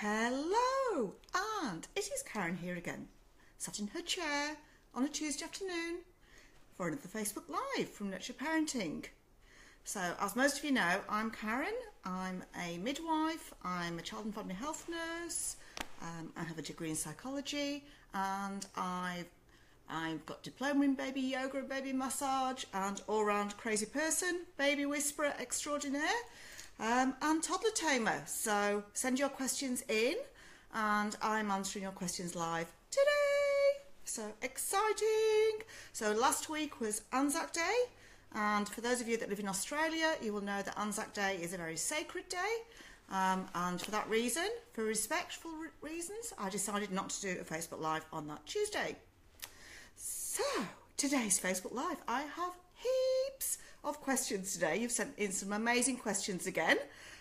Hello, and it is Karen here again, sat in her chair on a Tuesday afternoon for another Facebook Live from Nurture Parenting. So, as most of you know, I'm Karen, I'm a midwife, I'm a child and family health nurse, I have a degree in psychology, and I've got diploma in baby yoga and baby massage, and all-round crazy person, baby whisperer extraordinaire, and toddler tamer. So send your questions in and I'm answering your questions live today. So exciting. So last week was Anzac Day, and for those of you that live in Australia, you will know that Anzac Day is a very sacred day, and for that reason, for respectful reasons, I decided not to do a Facebook Live on that Tuesday. So today's Facebook Live, I have heaps of questions today. You've sent in some amazing questions again.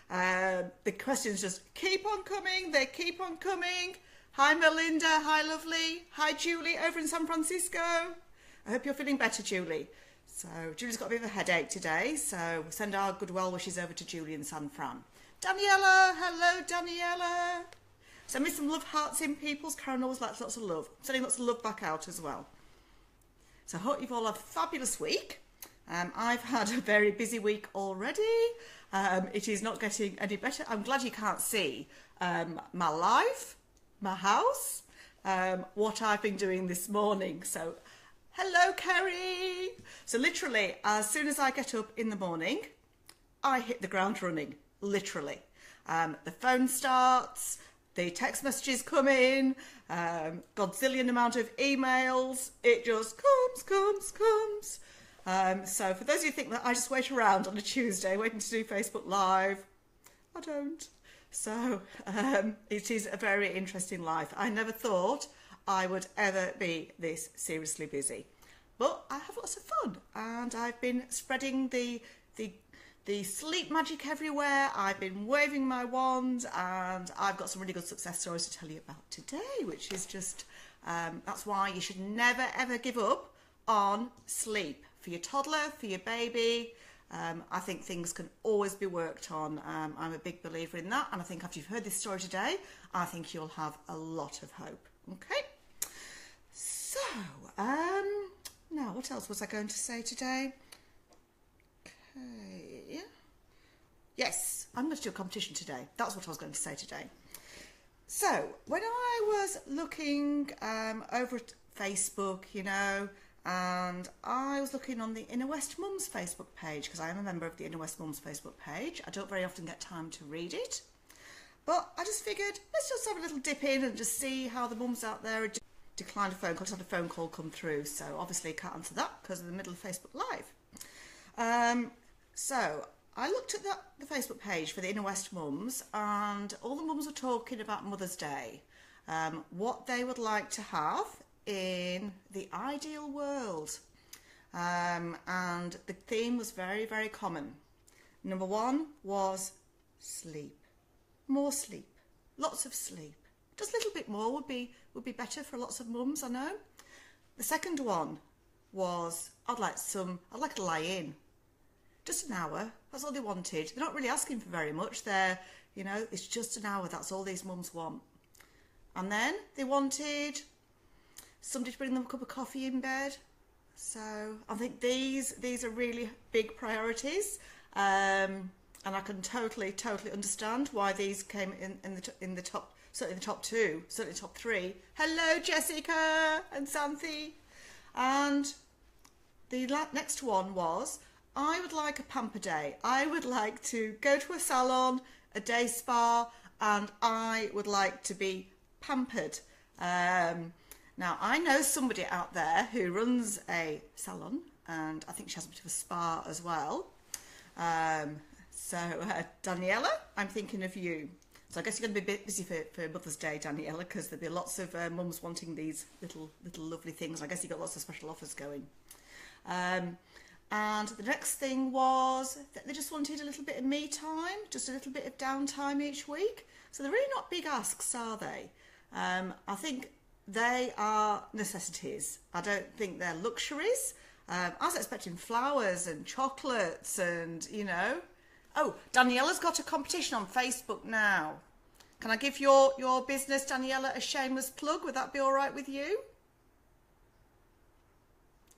The questions just keep on coming. They keep on coming. Hi Melinda. Hi lovely. Hi Julie over in San Francisco. I hope you're feeling better, Julie. So Julie's got a bit of a headache today, so we'll send our good well wishes over to Julie in San Fran. Daniela. Hello Daniela. Send me some love hearts in, peoples. Karen always likes lots of love. I'm sending lots of love back out as well. So I hope you've all had a fabulous week. I've had a very busy week already. It is not getting any better. I'm glad you can't see my life, my house, what I've been doing this morning. So, hello, Kerry. So literally, as soon as I get up in the morning, I hit the ground running, literally. The phone starts, the text messages come in, godzillion amount of emails. It just comes. So for those of you who think that I just wait around on a Tuesday waiting to do Facebook Live, I don't. So it is a very interesting life. I never thought I would ever be this seriously busy. But I have lots of fun, and I've been spreading the sleep magic everywhere. I've been waving my wand, and I've got some really good success stories to tell you about today, which is just, that's why you should never ever give up on sleep. For your toddler, for your baby, I think things can always be worked on. I'm a big believer in that, and I think after you've heard this story today, I think you'll have a lot of hope. Okay, so now what else was I going to say today? Okay, yes, I'm going to do a competition today. That's what I was going to say today. So when I was looking over at Facebook, you know, and I was looking on the Inner West Mums Facebook page, because I am a member of the Inner West Mums Facebook page. I don't very often get time to read it, but I just figured, let's just have a little dip in and just see how the mums out there declined a phone call. I just had a phone call come through, so obviously I can't answer that because of the middle of Facebook Live. So I looked at the Facebook page for the Inner West Mums, and all the mums were talking about Mother's Day, what they would like to have in the ideal world, and the theme was very, very common. Number one was sleep, more sleep, lots of sleep. Just a little bit more would be better for lots of mums, I know. The second one was I'd like to lie in, just an hour. That's all they wanted. They're not really asking for very much. It's just an hour. That's all these mums want. And then they wanted somebody to bring them a cup of coffee in bed. So I think these are really big priorities, and I can totally understand why these came in the top, certainly the top two, certainly the top three. Hello Jessica and Santhi. And the next one was, I would like a pamper day. I would like to go to a salon, a day spa, and I would like to be pampered. Now, I know somebody out there who runs a salon, and I think she has a bit of a spa as well. So, Daniela, I'm thinking of you. So I guess you're going to be a bit busy for Mother's Day, Daniela, because there'll be lots of mums wanting these little lovely things. I guess you've got lots of special offers going. And the next thing was that they just wanted a little bit of me time, just a little bit of downtime each week. So they're really not big asks, are they? I think they are necessities. I don't think they're luxuries. I was expecting flowers and chocolates and, you know. Oh, Daniela's got a competition on Facebook now. Can I give your business, Daniela, a shameless plug? Would that be all right with you?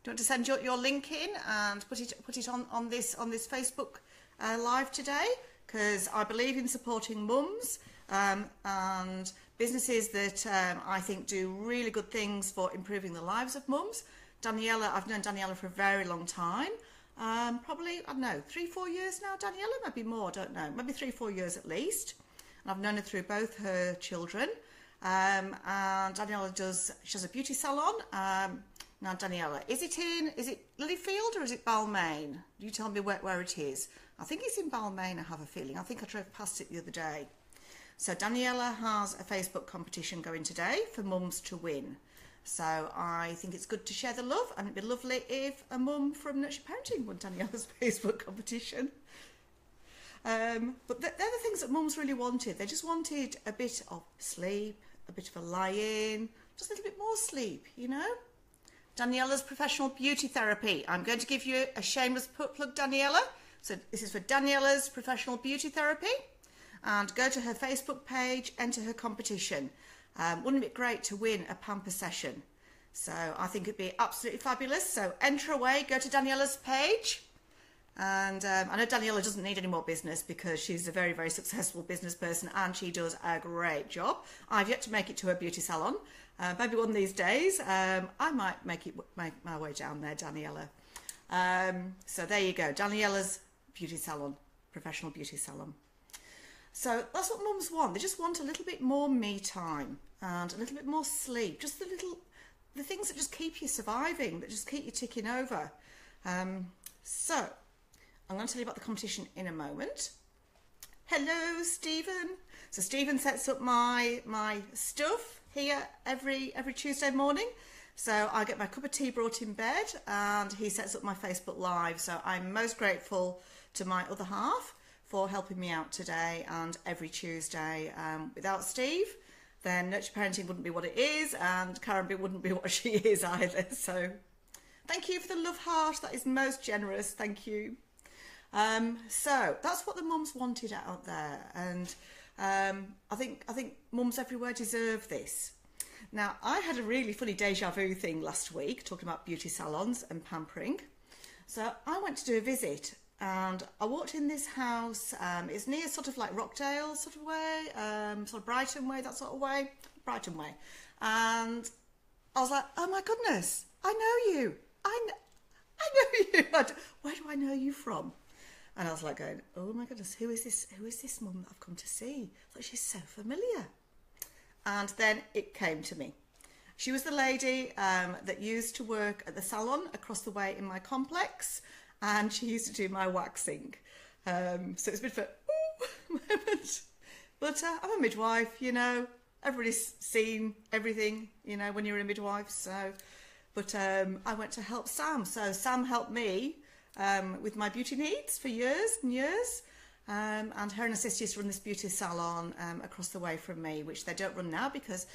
Do you want to send your link in and put it on this Facebook live today? Because I believe in supporting mums and businesses that I think do really good things for improving the lives of mums. Daniela, I've known Daniela for a very long time. Probably, I don't know, 3-4 years now, Daniela, maybe more, I don't know, maybe 3-4 years at least. And I've known her through both her children. And Daniela she has a beauty salon. Now, Daniela, is it Lilyfield or is it Balmain? You tell me where it is. I think it's in Balmain, I have a feeling. I think I drove past it the other day. So Daniela has a Facebook competition going today for mums to win. So I think it's good to share the love, and it'd be lovely if a mum from Nurture Parenting won Daniela's Facebook competition. But they're the things that mums really wanted. They just wanted a bit of sleep, a bit of a lie-in, just a little bit more sleep, you know? Daniela's professional beauty therapy. I'm going to give you a shameless plug, Daniela. So this is for Daniela's professional beauty therapy. And go to her Facebook page, enter her competition. Wouldn't it be great to win a pamper session? So I think it'd be absolutely fabulous. So enter away, go to Daniela's page. And I know Daniela doesn't need any more business because she's a very, very successful business person and she does a great job. I've yet to make it to her beauty salon. Maybe one of these days I might make my way down there, Daniela. So there you go, Daniela's beauty salon, professional beauty salon. So that's what mums want. They just want a little bit more me time and a little bit more sleep. Just the things that just keep you surviving, that just keep you ticking over. So I'm going to tell you about the competition in a moment. Hello, Stephen. So Stephen sets up my stuff here every Tuesday morning. So I get my cup of tea brought in bed and he sets up my Facebook Live. So I'm most grateful to my other half for helping me out today and every Tuesday. Without Steve, then Nurture Parenting wouldn't be what it is and Karen wouldn't be what she is either. So thank you for the love heart. That is most generous. Thank you. So that's what the mums wanted out there. And I think mums everywhere deserve this. Now, I had a really funny deja vu thing last week, talking about beauty salons and pampering. So I went to do a visit and I walked in this house. It's near sort of like Rockdale sort of way, sort of Brighton way, that sort of way, Brighton way. And I was like, oh my goodness, I know you. I know you. Where do I know you from? And I was like going, oh my goodness, who is this mum that I've come to see? I thought, she's so familiar. And then it came to me. She was the lady that used to work at the salon across the way in my complex, and she used to do my waxing. So it's a bit of a moment. But I'm a midwife, you know. Everybody's seen everything, you know, when you're a midwife. So, but I went to help Sam. So Sam helped me with my beauty needs for years and years. And her and her sisters run this beauty salon across the way from me, which they don't run now because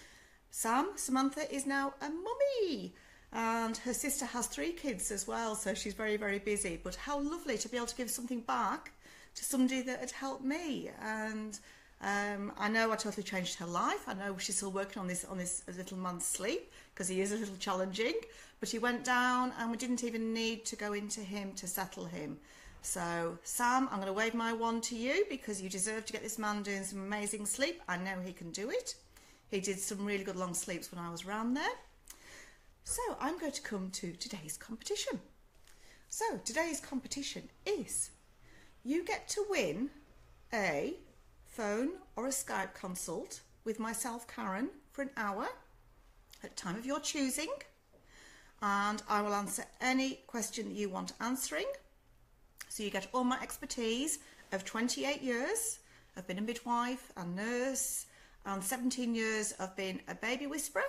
Samantha is now a mummy. And her sister has 3 kids as well, so she's very, very busy. But how lovely to be able to give something back to somebody that had helped me. And I know I totally changed her life. I know she's still working on this little man's sleep because he is a little challenging. But he went down and we didn't even need to go into him to settle him. So Sam, I'm going to wave my wand to you because you deserve to get this man doing some amazing sleep. I know he can do it. He did some really good long sleeps when I was around there. So I'm going to come to today's competition. So today's competition is you get to win a phone or a Skype consult with myself, Karen, for an hour at a time of your choosing. And I will answer any question that you want answering. So you get all my expertise of 28 years. I've been a midwife and nurse and 17 years I've been a baby whisperer.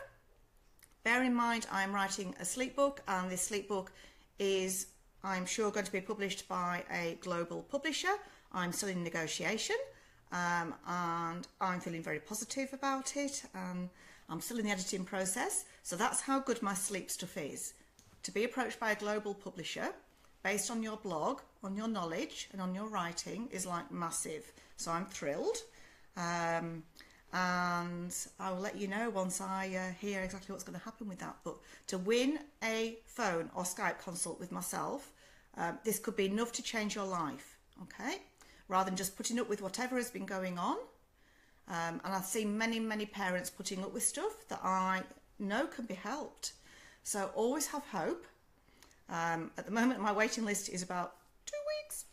Bear in mind I'm writing a sleep book and this sleep book is, I'm sure, going to be published by a global publisher. I'm still in negotiation and I'm feeling very positive about it. I'm still in the editing process. So that's how good my sleep stuff is. To be approached by a global publisher based on your blog, on your knowledge and on your writing is like massive. So I'm thrilled. and I will let you know once I hear exactly what's going to happen with that. But to win a phone or Skype consult with myself, this could be enough to change your life, okay? Rather than just putting up with whatever has been going on. And I've seen many parents putting up with stuff that I know can be helped. So always have hope. At the moment, my waiting list is about 2 weeks,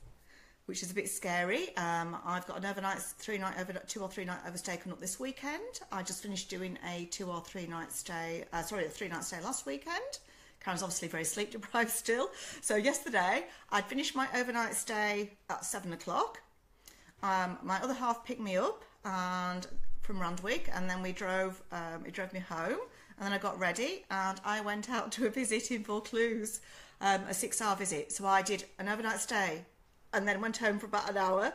which is a bit scary. I've got an overnight, 2 or 3 night overstay coming up this weekend. I just finished doing a 2 or 3 night stay, a 3-night stay last weekend. Karen's obviously very sleep deprived still. So yesterday, I'd finished my overnight stay at 7 o'clock. My other half picked me up from Randwick, and then we drove, it drove me home, and then I got ready and I went out to a visit in Vaucluse, a 6-hour visit. So I did an overnight stay and then went home for about an hour,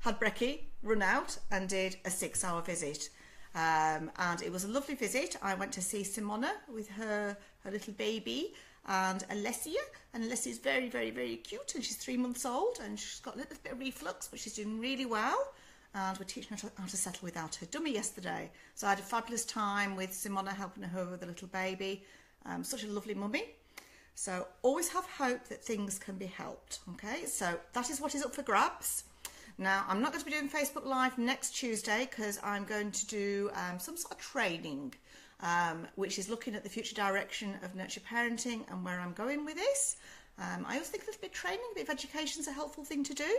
had brekkie, run out and did a 6-hour visit. And it was a lovely visit. I went to see Simona with her little baby and Alessia, and Alessia's very cute, and she's 3 months old, and she's got a little bit of reflux, but she's doing really well, and we're teaching her how to settle without her dummy yesterday. So I had a fabulous time with Simona, helping her with the little baby. Such a lovely mummy. So always have hope that things can be helped, okay? So that is what is up for grabs. Now, I'm not going to be doing Facebook Live next Tuesday because I'm going to do some sort of training, which is looking at the future direction of nurture parenting and where I'm going with this. I always think a little bit of training, a bit of education is a helpful thing to do.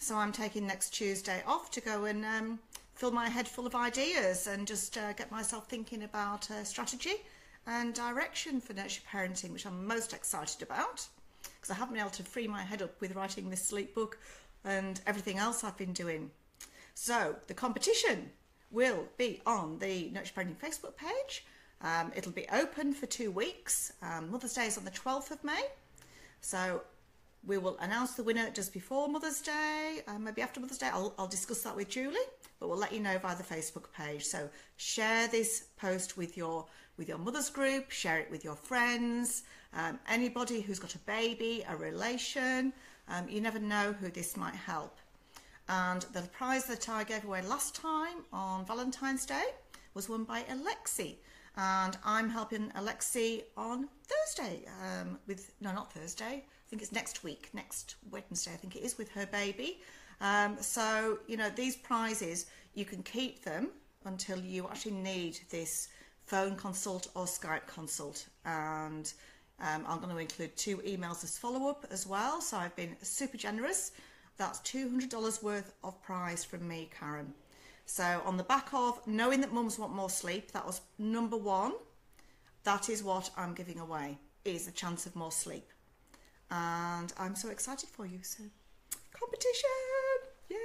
So I'm taking next Tuesday off to go and fill my head full of ideas and just get myself thinking about strategy and direction for nurture parenting, which I'm most excited about because I haven't been able to free my head up with writing this sleep book and everything else I've been doing. So the competition will be on the Nurture Parenting Facebook page. It'll be open for 2 weeks. Mother's Day is on the 12th of May. So we will announce the winner just before Mother's Day, maybe after Mother's Day. I'll discuss that with Julie, but we'll let you know via the Facebook page. So share this post with your mother's group, share it with your friends, anybody who's got a baby, a relation. You never know who this might help. And the prize that I gave away last time on Valentine's Day was won by Alexi. And I'm helping Alexi on Thursday not Thursday, I think it's next week, next Wednesday, I think it is, with her baby. So, you know, these prizes, you can keep them until you actually need this phone consult or Skype consult. And I'm going to include 2 emails as follow-up as well. So I've been super generous. That's $200 worth of prize from me, Karen. So on the back of knowing that mums want more sleep, that was number 1. That is what I'm giving away, is a chance of more sleep. And I'm so excited for you. So competition, yay.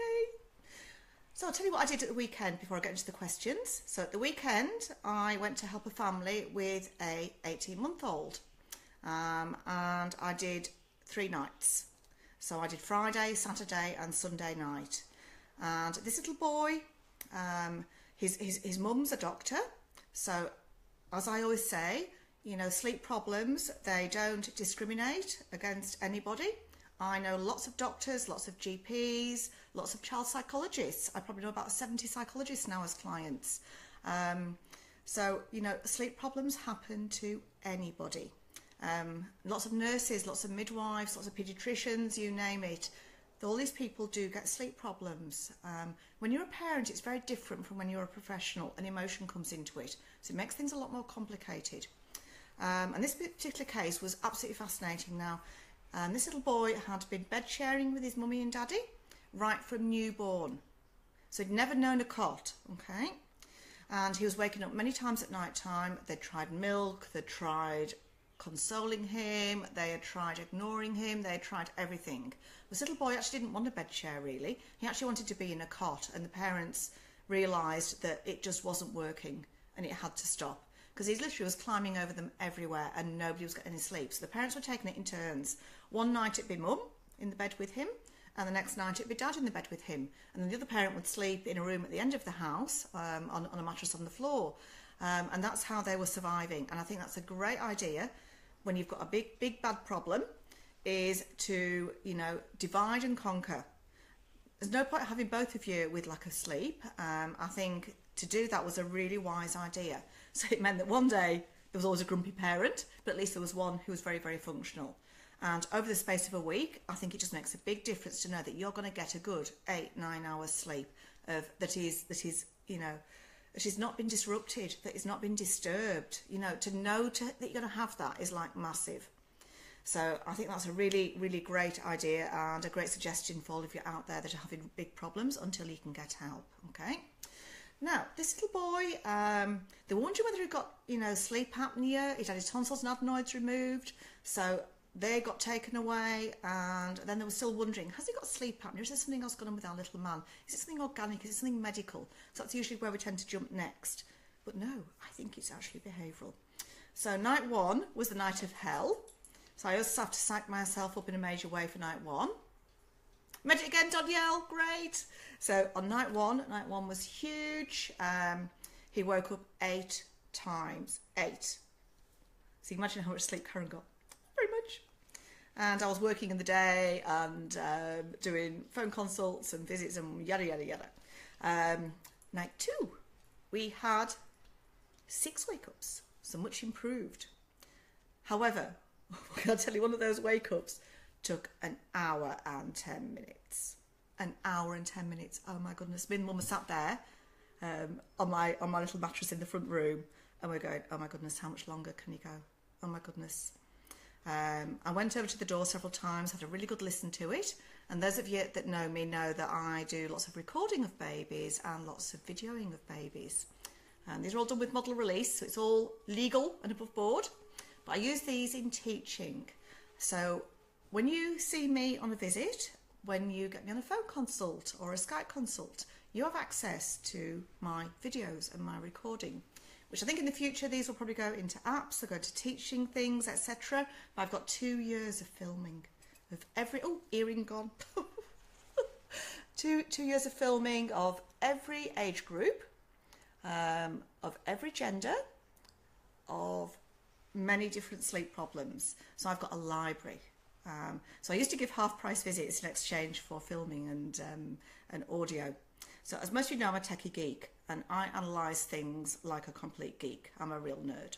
So I'll tell you what I did at the weekend before I get into the questions. So at the weekend, I went to help a family with a 18-month-old. And I did 3 nights. So I did Friday, Saturday and Sunday night. And this little boy, his mum's a doctor. So as I always say, you know, sleep problems, they don't discriminate against anybody. I know lots of doctors, lots of GPs, lots of child psychologists. I probably know about 70 psychologists now as clients. So, you know, sleep problems happen to anybody. Lots of nurses, lots of midwives, lots of paediatricians, you name it. All these people do get sleep problems. When you're a parent, it's very different from when you're a professional, and emotion comes into it. So it makes things a lot more complicated. And this particular case was absolutely fascinating. Now, this little boy had been bed sharing with his mummy and daddy right from newborn. So he'd never known a cot, okay? And he was waking up many times at night time. They'd tried milk, they'd tried consoling him, they had tried ignoring him, they had tried everything. This little boy actually didn't want a bed share, really. He actually wanted to be in a cot, and the parents realised that it just wasn't working and it had to stop, because he literally was climbing over them everywhere and nobody was getting any sleep. So the parents were taking it in turns. One night it'd be mum in the bed with him, and the next night it'd be dad in the bed with him, and then the other parent would sleep in a room at the end of the house on a mattress on the floor. And that's how they were surviving. And I think that's a great idea when you've got a big bad problem, is to, you know, divide and conquer. there's no point having both of you with lack of sleep. I think to do that was a really wise idea. So it meant that one day there was always a grumpy parent, but at least there was one who was very, very functional. And over the space of a week, I think it just makes a big difference to know that you're going to get a good 8-9 hours sleep that is not been disrupted, that is not been disturbed. To know that you're going to have that is like massive. So I think that's a really, really great idea and a great suggestion for all of you out there that are having big problems until you can get help. Okay. Now, this little boy, they were wondering whether he got, sleep apnea. He'd had his tonsils and adenoids removed. So they got taken away, and then they were still wondering, has he got sleep apnea? Is there something else going on with our little man? Is it something organic? Is it something medical? So that's usually where we tend to jump next. But no, I think it's actually behavioural. So night 1 was the night of hell. So I also have to psych myself up in a major way for night 1. Made it again, Danielle, great. So on night one was huge. He woke up 8 times, 8. So you imagine how much sleep Karen got. Very much. And I was working in the day and doing phone consults and visits and yada, yada, yada. Night 2, we had 6 wake-ups, so much improved. However, I can tell you, one of those wake-ups took an hour and 10 minutes. An hour and 10 minutes. Oh my goodness. Me and Mum sat there on my little mattress in the front room, and we're going, oh my goodness, how much longer can you go? Oh my goodness. I went over to the door several times, had a really good listen to it. And those of you that know me know that I do lots of recording of babies and lots of videoing of babies. These are all done with model release, so it's all legal and above board. But I use these in teaching. So when you see me on a visit, when you get me on a phone consult or a Skype consult, you have access to my videos and my recording, which I think in the future these will probably go into apps, they'll go to teaching things, etc. But I've got 2 years of filming of every, oh, earring gone. 2 years of filming of every age group, of every gender, of many different sleep problems. So I've got a library. So I used to give half-price visits in exchange for filming and audio. So as most of you know, I'm a techie geek, and I analyse things like a complete geek. I'm a real nerd.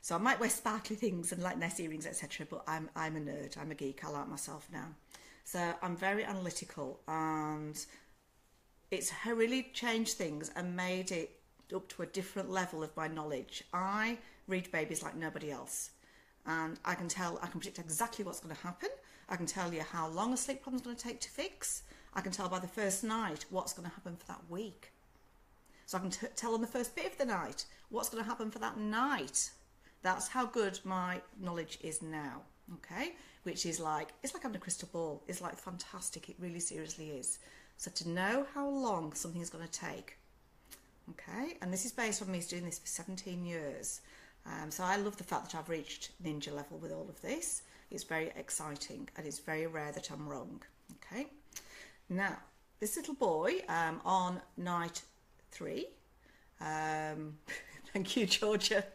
So I might wear sparkly things and like nice earrings, etc. But I'm a nerd. I'm a geek. I like myself now. So I'm very analytical, and it's really changed things and made it up to a different level of my knowledge. I read babies like nobody else. And I can predict exactly what's going to happen. I can tell you how long a sleep problem is going to take to fix. I can tell by the first night what's going to happen for that week. So I can tell on the first bit of the night what's going to happen for that night. That's how good my knowledge is now, okay? Which is like, it's like having a crystal ball. It's like fantastic. It really seriously is. So to know how long something is going to take, okay? And this is based on me doing this for 17 years. So I love the fact that I've reached ninja level with all of this. It's very exciting, and it's very rare that I'm wrong. Okay. Now, this little boy on night 3, thank you, Georgia.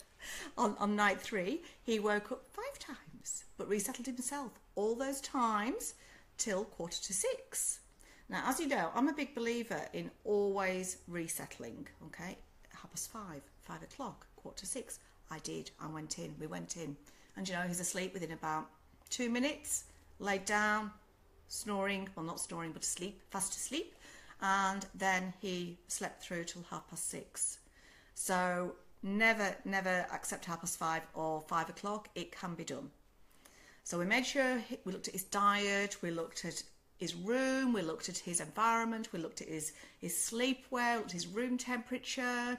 On night 3, he woke up 5 times, but resettled himself all those times till 5:45. Now, as you know, I'm a big believer in always resettling. Okay, 5:30, 5 o'clock, 5:45. I did. I went in. We went in. And, you know, he's asleep within about 2 minutes, laid down, snoring. Well, not snoring, but asleep, fast asleep. And then he slept through till 6:30. So never accept 5:30 or 5 o'clock. It can be done. So we made sure, we looked at his diet, we looked at his room, we looked at his environment, we looked at his sleepwear, looked at his room temperature.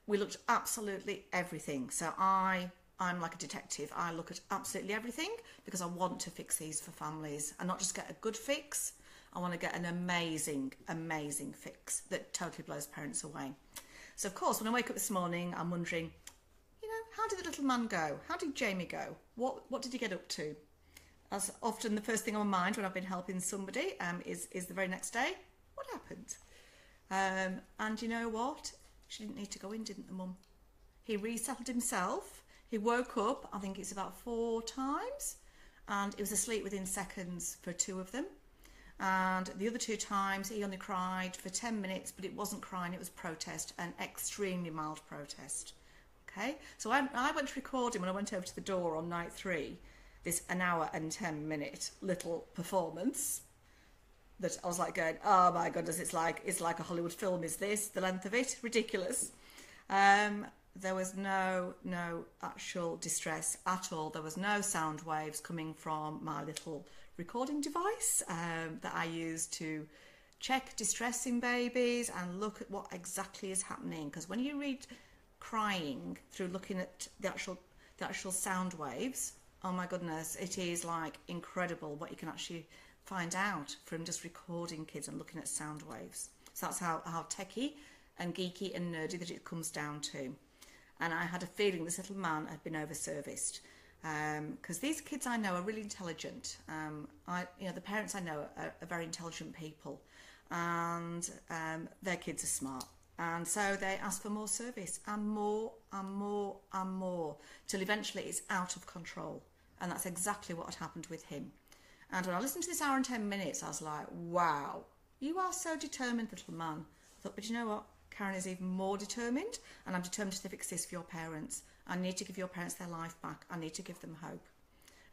We looked at absolutely everything. So I'm like a detective. I look at absolutely everything because I want to fix these for families and not just get a good fix. I want to get an amazing, amazing fix that totally blows parents away. So of course, when I wake up this morning, I'm wondering, you know, how did the little man go? How did Jamie go? What did he get up to? As often the first thing on my mind when I've been helping somebody is the very next day, what happened? And you know what? She didn't need to go in, didn't the mum? He resettled himself. He woke up, I think it's about 4 times, and he was asleep within seconds for 2 of them. And the other 2 times he only cried for 10 minutes, but it wasn't crying, it was protest, an extremely mild protest. Okay, so I went to record him when I went over to the door on night 3, this 1 hour and 10 minute little performance that I was like going, oh my goodness, it's like a Hollywood film, is this, the length of it, ridiculous. There was no actual distress at all. There was no sound waves coming from my little recording device that I use to check distress in babies and look at what exactly is happening. Because when you read crying through looking at the actual sound waves, oh my goodness, it is like incredible what you can actually find out from just recording kids and looking at sound waves. So that's how techie and geeky and nerdy that it comes down to. And I had a feeling this little man had been over-serviced, because these kids I know are really intelligent. The parents I know are very intelligent people, and their kids are smart. And so they ask for more service and more and more and more, till eventually it's out of control. And that's exactly what had happened with him. And when I listened to this 1 hour and 10 minutes, I was like, wow, you are so determined, little man. I thought, but you know what? Karen is even more determined, and I'm determined to fix this for your parents. I need to give your parents their life back. I need to give them hope.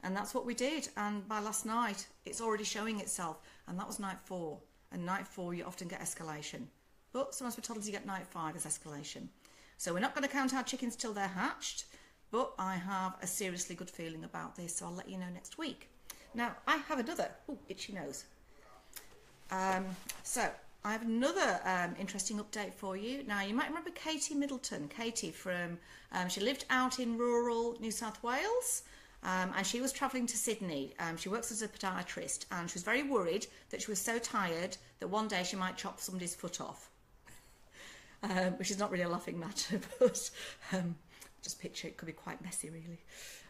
And that's what we did. And by last night, it's already showing itself. And that was night 4. And night 4, you often get escalation. But sometimes we're told you get night 5 as escalation. So we're not going to count our chickens till they're hatched. But I have a seriously good feeling about this, so I'll let you know next week. Now, I have another... Oh, itchy nose. So I have another interesting update for you. Now, you might remember Katie Middleton. Katie from... she lived out in rural New South Wales, and she was travelling to Sydney. She works as a podiatrist, and she was very worried that she was so tired that one day she might chop somebody's foot off. Which is not really a laughing matter, but just picture it could be quite messy, really.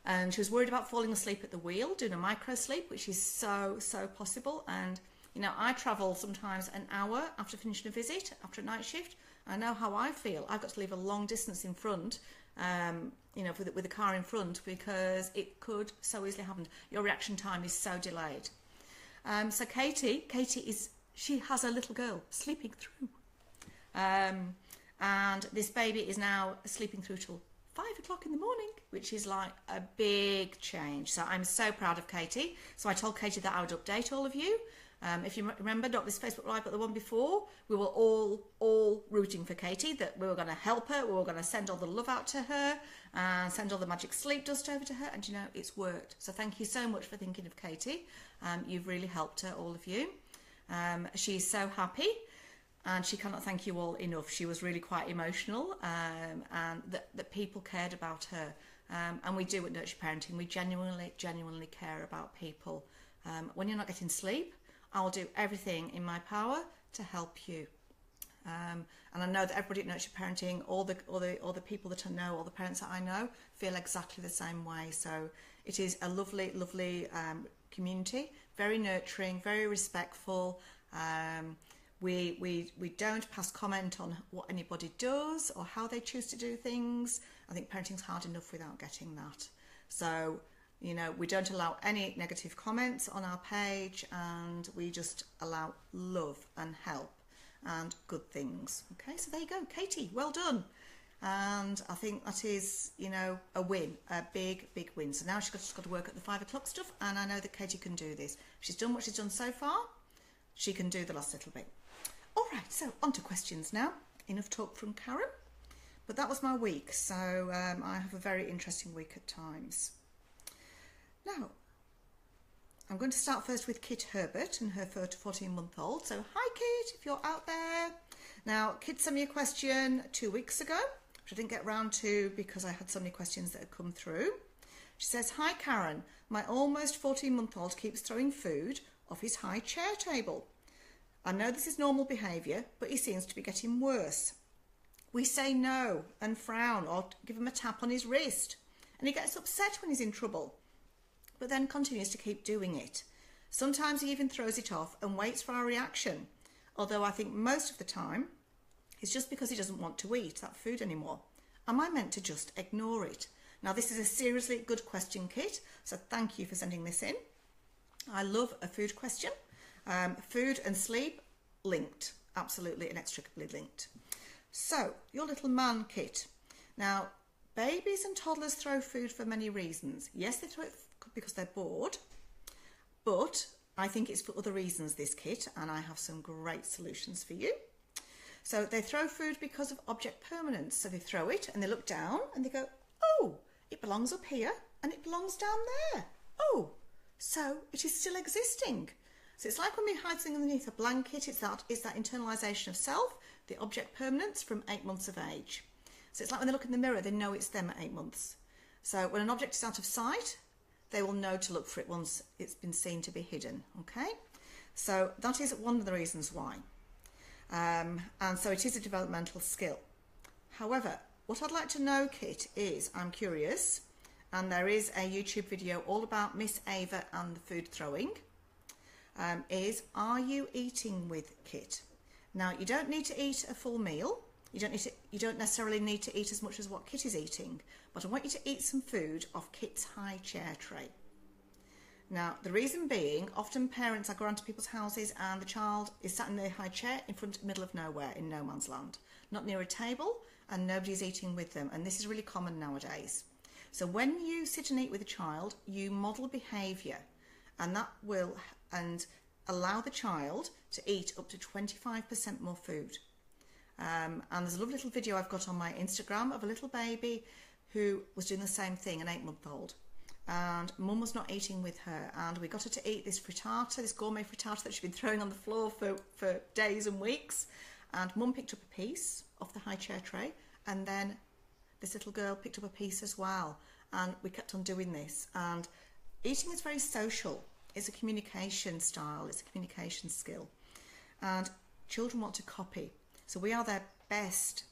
And she was worried about falling asleep at the wheel, doing a microsleep, which is so possible. And you know, I travel sometimes an hour after finishing a visit, after a night shift. I know how I feel. I've got to leave a long distance in front, with the car in front, because it could so easily happen. Your reaction time is so delayed. So Katie she has a little girl sleeping through. And this baby is now sleeping through till 5 o'clock in the morning, which is like a big change. So I'm so proud of Katie. So I told Katie that I would update all of you. If you remember, not this Facebook Live, but the one before, we were all rooting for Katie, that we were going to help her, we were going to send all the love out to her, and send all the magic sleep dust over to her, and you know, it's worked. So thank you so much for thinking of Katie. You've really helped her, all of you. She's so happy, and she cannot thank you all enough. She was really quite emotional, and that people cared about her. And we do at Nurture Parenting, we genuinely care about people. When you're not getting sleep, I'll do everything in my power to help you. And I know that everybody at Nurture Parenting, all the people that I know, all the parents that I know, feel exactly the same way. So it is a lovely community, very nurturing, very respectful. We don't pass comment on what anybody does or how they choose to do things. I think parenting's hard enough without getting that. So, you know, we don't allow any negative comments on our page, and we just allow love and help and good things. Okay, so there you go, Katie, well done. And I think that is, you know, a win, a big win. So now she's just got to work at the 5 o'clock stuff, and I know that Katie can do this. She's done what she's done so far. She can do the last little bit. All right, so on to questions now. Enough talk from Karen. But that was my week, so I have a very interesting week at times. Now, I'm going to start first with Kit Herbert and her 14-month-old. So, hi Kit, if you're out there. Now, Kit sent me a question 2 weeks ago, which I didn't get round to because I had so many questions that had come through. She says, hi Karen, my almost 14-month-old keeps throwing food off his high chair table. I know this is normal behaviour, but he seems to be getting worse. We say no and frown or give him a tap on his wrist, and he gets upset when he's in trouble, but then continues to keep doing it. Sometimes he even throws it off and waits for our reaction, although I think most of the time it's just because he doesn't want to eat that food anymore. Am I meant to just ignore it? Now, this is a seriously good question, Kit, so thank you for sending this in. I love a food question. Food and sleep, linked, absolutely inextricably linked. So, your little man kit. Now, babies and toddlers throw food for many reasons. Yes, they throw it because they're bored, but I think it's for other reasons, this kit, and I have some great solutions for you. So they throw food because of object permanence. So they throw it and they look down and they go, oh, it belongs up here and it belongs down there. Oh, so it is still existing. So it's like when we hide something underneath a blanket, it's that internalisation of self, the object permanence from 8 months of age. So it's like when they look in the mirror, they know it's them at 8 months. So when an object is out of sight, they will know to look for it once it's been seen to be hidden, okay? So that is one of the reasons why. And so it is a developmental skill. However, what I'd like to know, Kit, is I'm curious, and there is a YouTube video all about Miss Ava and the food throwing, is are you eating with Kit? Now, you don't need to eat a full meal. You don't necessarily need to eat as much as what Kit is eating, but I want you to eat some food off Kit's high chair tray. Now, the reason being, often parents are going to people's houses and the child is sat in their high chair in front, middle of nowhere, in no man's land, not near a table, and nobody's eating with them. And this is really common nowadays. So when you sit and eat with a child, you model behaviour, and that will allow the child to eat up to 25% more food. And there's a lovely little video I've got on my Instagram of a little baby who was doing the same thing, an 8-month-old. And mum was not eating with her, and we got her to eat this frittata, this gourmet frittata that she'd been throwing on the floor for days and weeks. And mum picked up a piece off the high chair tray, and then this little girl picked up a piece as well. And we kept on doing this. And eating is very social. It's a communication style, it's a communication skill. And children want to copy. So we are their best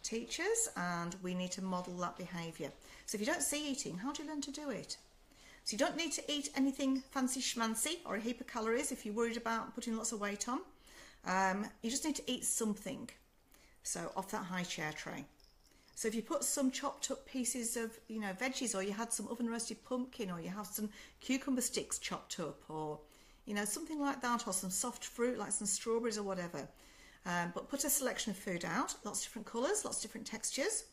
teachers, and we need to model that behaviour. So if you don't see eating, how do you learn to do it? So you don't need to eat anything fancy schmancy or a heap of calories if you're worried about putting lots of weight on. You just need to eat something. So off that high chair tray. So if you put some chopped up pieces of, veggies, or you had some oven roasted pumpkin, or you have some cucumber sticks chopped up, or, something like that, or some soft fruit like some strawberries or whatever. But put a selection of food out, lots of different colours, lots of different textures.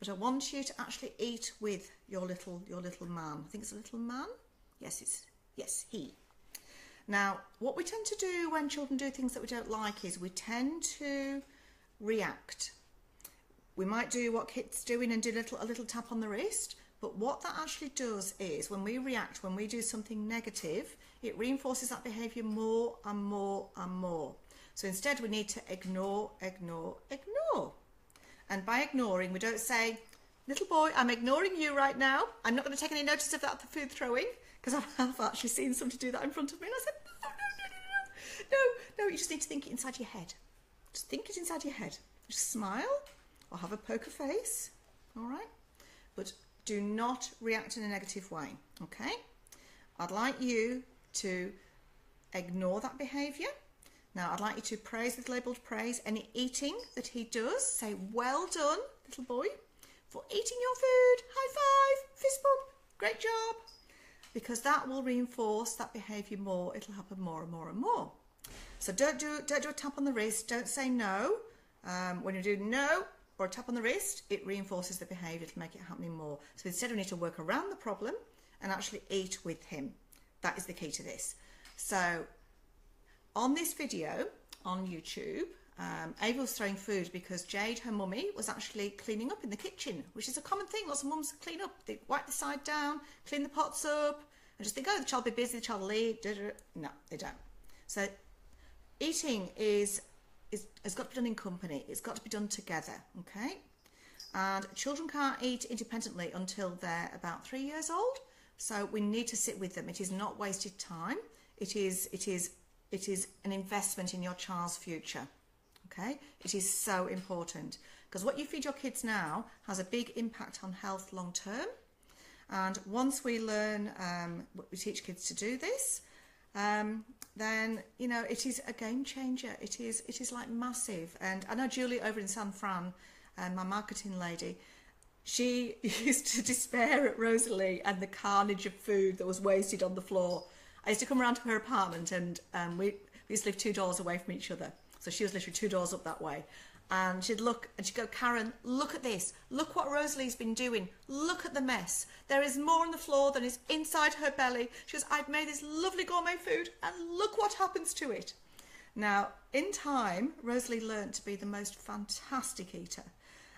But I want you to actually eat with your little man. I think it's a little man. Yes, he. Now, what we tend to do when children do things that we don't like is we tend to react. We might do what Kit's doing and do a little tap on the wrist. But what that actually does is when we react, when we do something negative, it reinforces that behaviour more and more and more. So instead we need to ignore. And by ignoring, we don't say, little boy, I'm ignoring you right now. I'm not going to take any notice of that food throwing, because I've actually seen somebody do that in front of me. And I said, no, you just need to think it inside your head. Just think it inside your head. Just smile or have a poker face, all right? But do not react in a negative way, okay? I'd like you to ignore that behaviour. Now, I'd like you to praise with labelled praise any eating that he does. Say, well done, little boy, for eating your food. High five, fist bump, great job. Because that will reinforce that behaviour more. It'll happen more and more and more. So don't do a tap on the wrist. Don't say no. When you do no or a tap on the wrist, it reinforces the behaviour to make it happening more. So instead we need to work around the problem and actually eat with him. That is the key to this. So on this video on YouTube, Ava was throwing food because Jade, her mummy, was actually cleaning up in the kitchen, which is a common thing. Lots of mums clean up. They wipe the side down, clean the pots up, and just think, oh, the child will be busy, the child will eat. No, they don't. So eating has got to be done in company. It's got to be done together, okay? And children can't eat independently until they're about 3 years old. So we need to sit with them. It is not wasted time. It is an investment in your child's future, okay? It is so important because what you feed your kids now has a big impact on health long term. And once we learn, we teach kids to do this, then, it is a game changer. It is like massive. And I know Julie over in San Fran, my marketing lady, she used to despair at Rosalie and the carnage of food that was wasted on the floor. I used to come around to her apartment, and we used to live 2 doors away from each other. So she was literally 2 doors up that way. And she'd look and she'd go, Karen, look at this. Look what Rosalie's been doing. Look at the mess. There is more on the floor than is inside her belly. She goes, I've made this lovely gourmet food and look what happens to it. Now, in time, Rosalie learnt to be the most fantastic eater.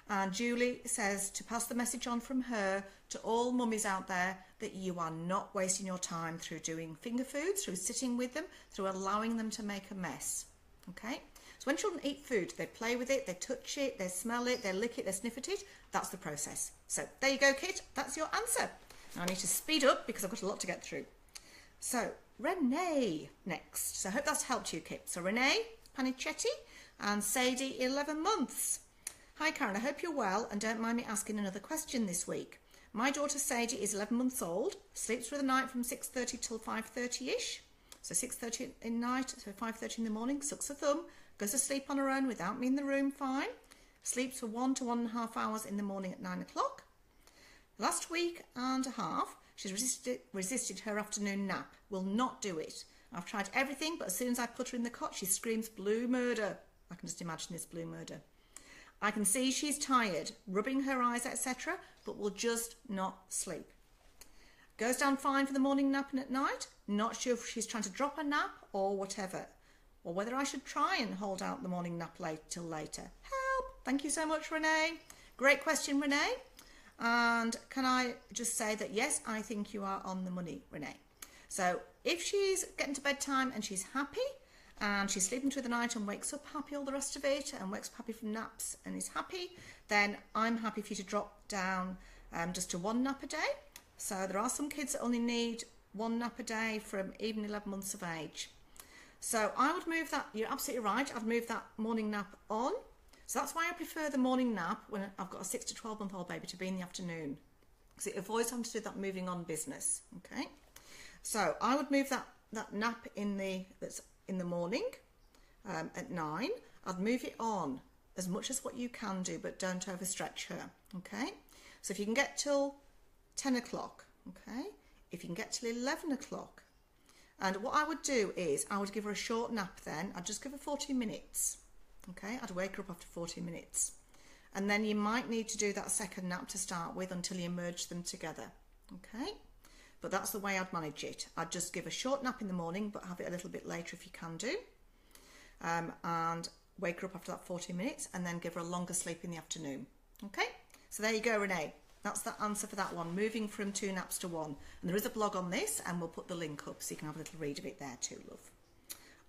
And Julie says to pass the message on from her to all mummies out there that you are not wasting your time through doing finger foods, through sitting with them, through allowing them to make a mess. Okay? So when children eat food, they play with it, they touch it, they smell it, they lick it, they sniff at it. That's the process. So there you go, Kit. That's your answer. Now I need to speed up because I've got a lot to get through. So Renee next. So I hope that's helped you, Kit. So Renee Panichetti and Sadie, 11 months. Hi Karen, I hope you're well and don't mind me asking another question this week. My daughter Sadie is 11 months old, sleeps through the night from 6:30 till 5:30ish. So 6:30 at night, so 5:30 in the morning, sucks her thumb, goes to sleep on her own without me in the room, fine. Sleeps for 1 to 1.5 hours in the morning at 9 o'clock. Last week and a half, she's resisted her afternoon nap, will not do it. I've tried everything, but as soon as I put her in the cot, she screams blue murder. I can just imagine this blue murder. I can see she's tired, rubbing her eyes, etc., but will just not sleep. Goes down fine for the morning nap and at night. Not sure if she's trying to drop a nap or whatever. Or whether I should try and hold out the morning nap till later. Help! Thank you so much, Renee. Great question, Renee. And can I just say that, yes, I think you are on the money, Renee. So if she's getting to bedtime and she's happy, and she's sleeping through the night and wakes up happy all the rest of it, and wakes up happy from naps and is happy, then I'm happy for you to drop down just to 1 nap a day. So there are some kids that only need 1 nap a day from even 11 months of age. So I would move that, you're absolutely right, I'd move that morning nap on. So that's why I prefer the morning nap when I've got a 6 to 12 month old baby to be in the afternoon, because it avoids having to do that moving on business. Okay, so I would move that nap that's in the morning at 9. I'd move it on as much as what you can do, but don't overstretch her. Okay, so if you can get till 10 o'clock, okay, if you can get till 11 o'clock, and what I would do is I would give her a short nap then. I'd just give her 40 minutes. Okay, I'd wake her up after 40 minutes, and then you might need to do that second nap to start with until you merge them together. Okay, but that's the way I'd manage it. I'd just give a short nap in the morning, but have it a little bit later if you can do, and wake her up after that 40 minutes, and then give her a longer sleep in the afternoon. Okay, so there you go, Renee. That's the answer for that one, moving from 2 naps to 1. And there is a blog on this, and we'll put the link up so you can have a little read of it there too, love.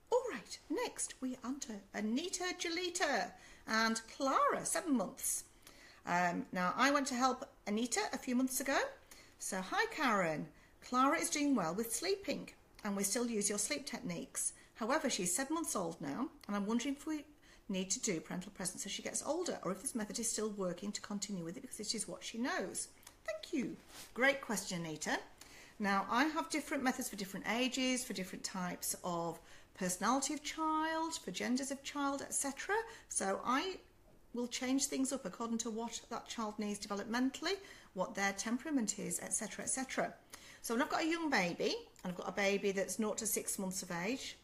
All right, next we are to Anita Jolita and Clara, 7 months. Now, I went to help Anita a few months ago. So, hi Karen. Clara is doing well with sleeping, and we still use your sleep techniques. However, she's 7 months old now, and I'm wondering if we need to do parental presence as she gets older, or if this method is still working to continue with it because it is what she knows. Thank you. Great question, Anita. Now, I have different methods for different ages, for different types of personality of child, for genders of child, etc. So I will change things up according to what that child needs developmentally, what their temperament is, etc., etc. So when I've got a young baby, and I've got a baby that's 0 to 6 months of age,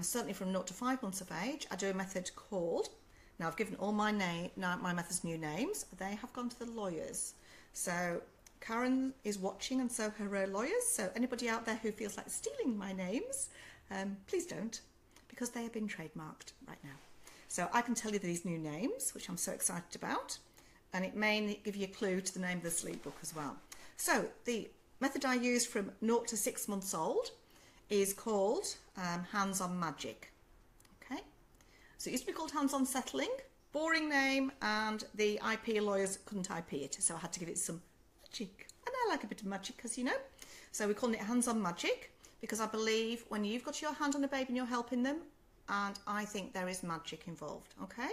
certainly from 0 to 5 months of age, I do a method called, now I've given all my methods new names, they have gone to the lawyers. So Karen is watching, and so her lawyers, so anybody out there who feels like stealing my names, please don't, because they have been trademarked right now. So I can tell you these new names, which I'm so excited about, and it may give you a clue to the name of the sleep book as well. So the method I use from 0 to 6 months old is called hands-on magic. Okay, so it used to be called hands-on settling, boring name, and the IP lawyers couldn't IP it, so I had to give it some magic, and I like a bit of magic, as you know. So we're calling it hands-on magic because I believe when you've got your hand on a baby and you're helping them, and I think there is magic involved. Okay,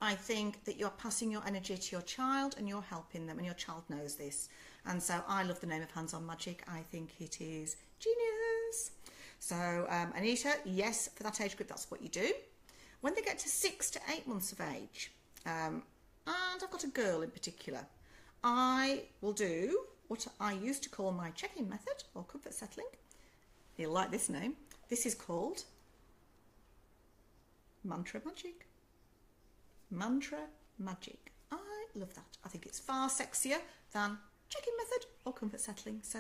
I think that you're passing your energy to your child and you're helping them, and your child knows this, and so I love the name of hands-on magic. I think it is genius. So Anita, yes, for that age group, that's what you do. When they get to 6 to 8 months of age, and I've got a girl in particular, I will do what I used to call my check-in method or comfort settling. You'll like this name. This is called Mantra Magic. Mantra Magic. I love that. I think it's far sexier than check-in method or comfort settling. So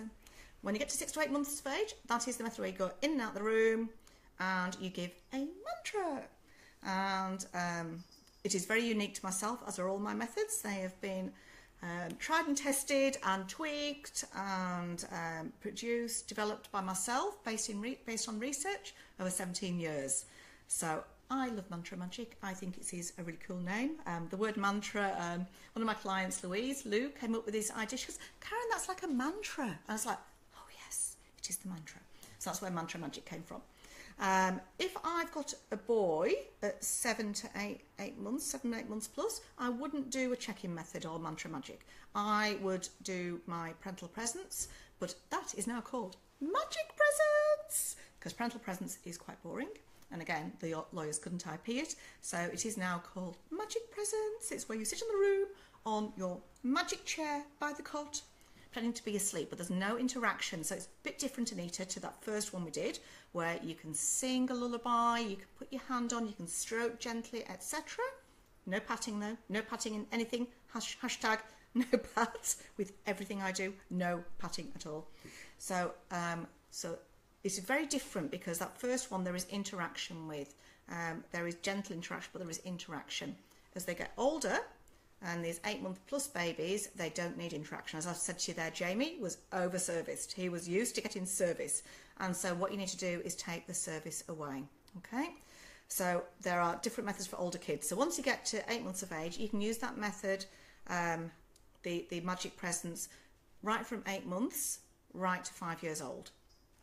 when you get to 6 to 8 months of age, that is the method where you go in and out the room and you give a mantra. And it is very unique to myself, as are all my methods. They have been tried and tested and tweaked and produced, developed by myself based on research over 17 years. So I love Mantra Magic. I think it is a really cool name. The word mantra, one of my clients, Lou, came up with this idea. She goes, Karen, that's like a mantra. And I was like, oh yes, it is the mantra. So that's where Mantra Magic came from. If I've got a boy at 7 to 8 months plus, I wouldn't do a check-in method or Mantra Magic. I would do my parental presence, but that is now called Magic Presence because parental presence is quite boring. And again, the lawyers couldn't IP it. So it is now called Magic Presence. It's where you sit in the room on your magic chair by the cot, pretending to be asleep, but there's no interaction. So it's a bit different, Anita, to that first one we did, where you can sing a lullaby, you can put your hand on, you can stroke gently, etc. No patting though, no patting in anything. Hashtag no pats with everything I do, no patting at all. So, it's very different because that first one there is interaction with, there is gentle interaction, but there is interaction. As they get older, and these 8 month plus babies, they don't need interaction. As I've said to you there, Jamie was over serviced. He was used to getting service. And so what you need to do is take the service away. Okay. So there are different methods for older kids. So once you get to 8 months of age, you can use that method, the magic presence, right from 8 months, right to 5 years old.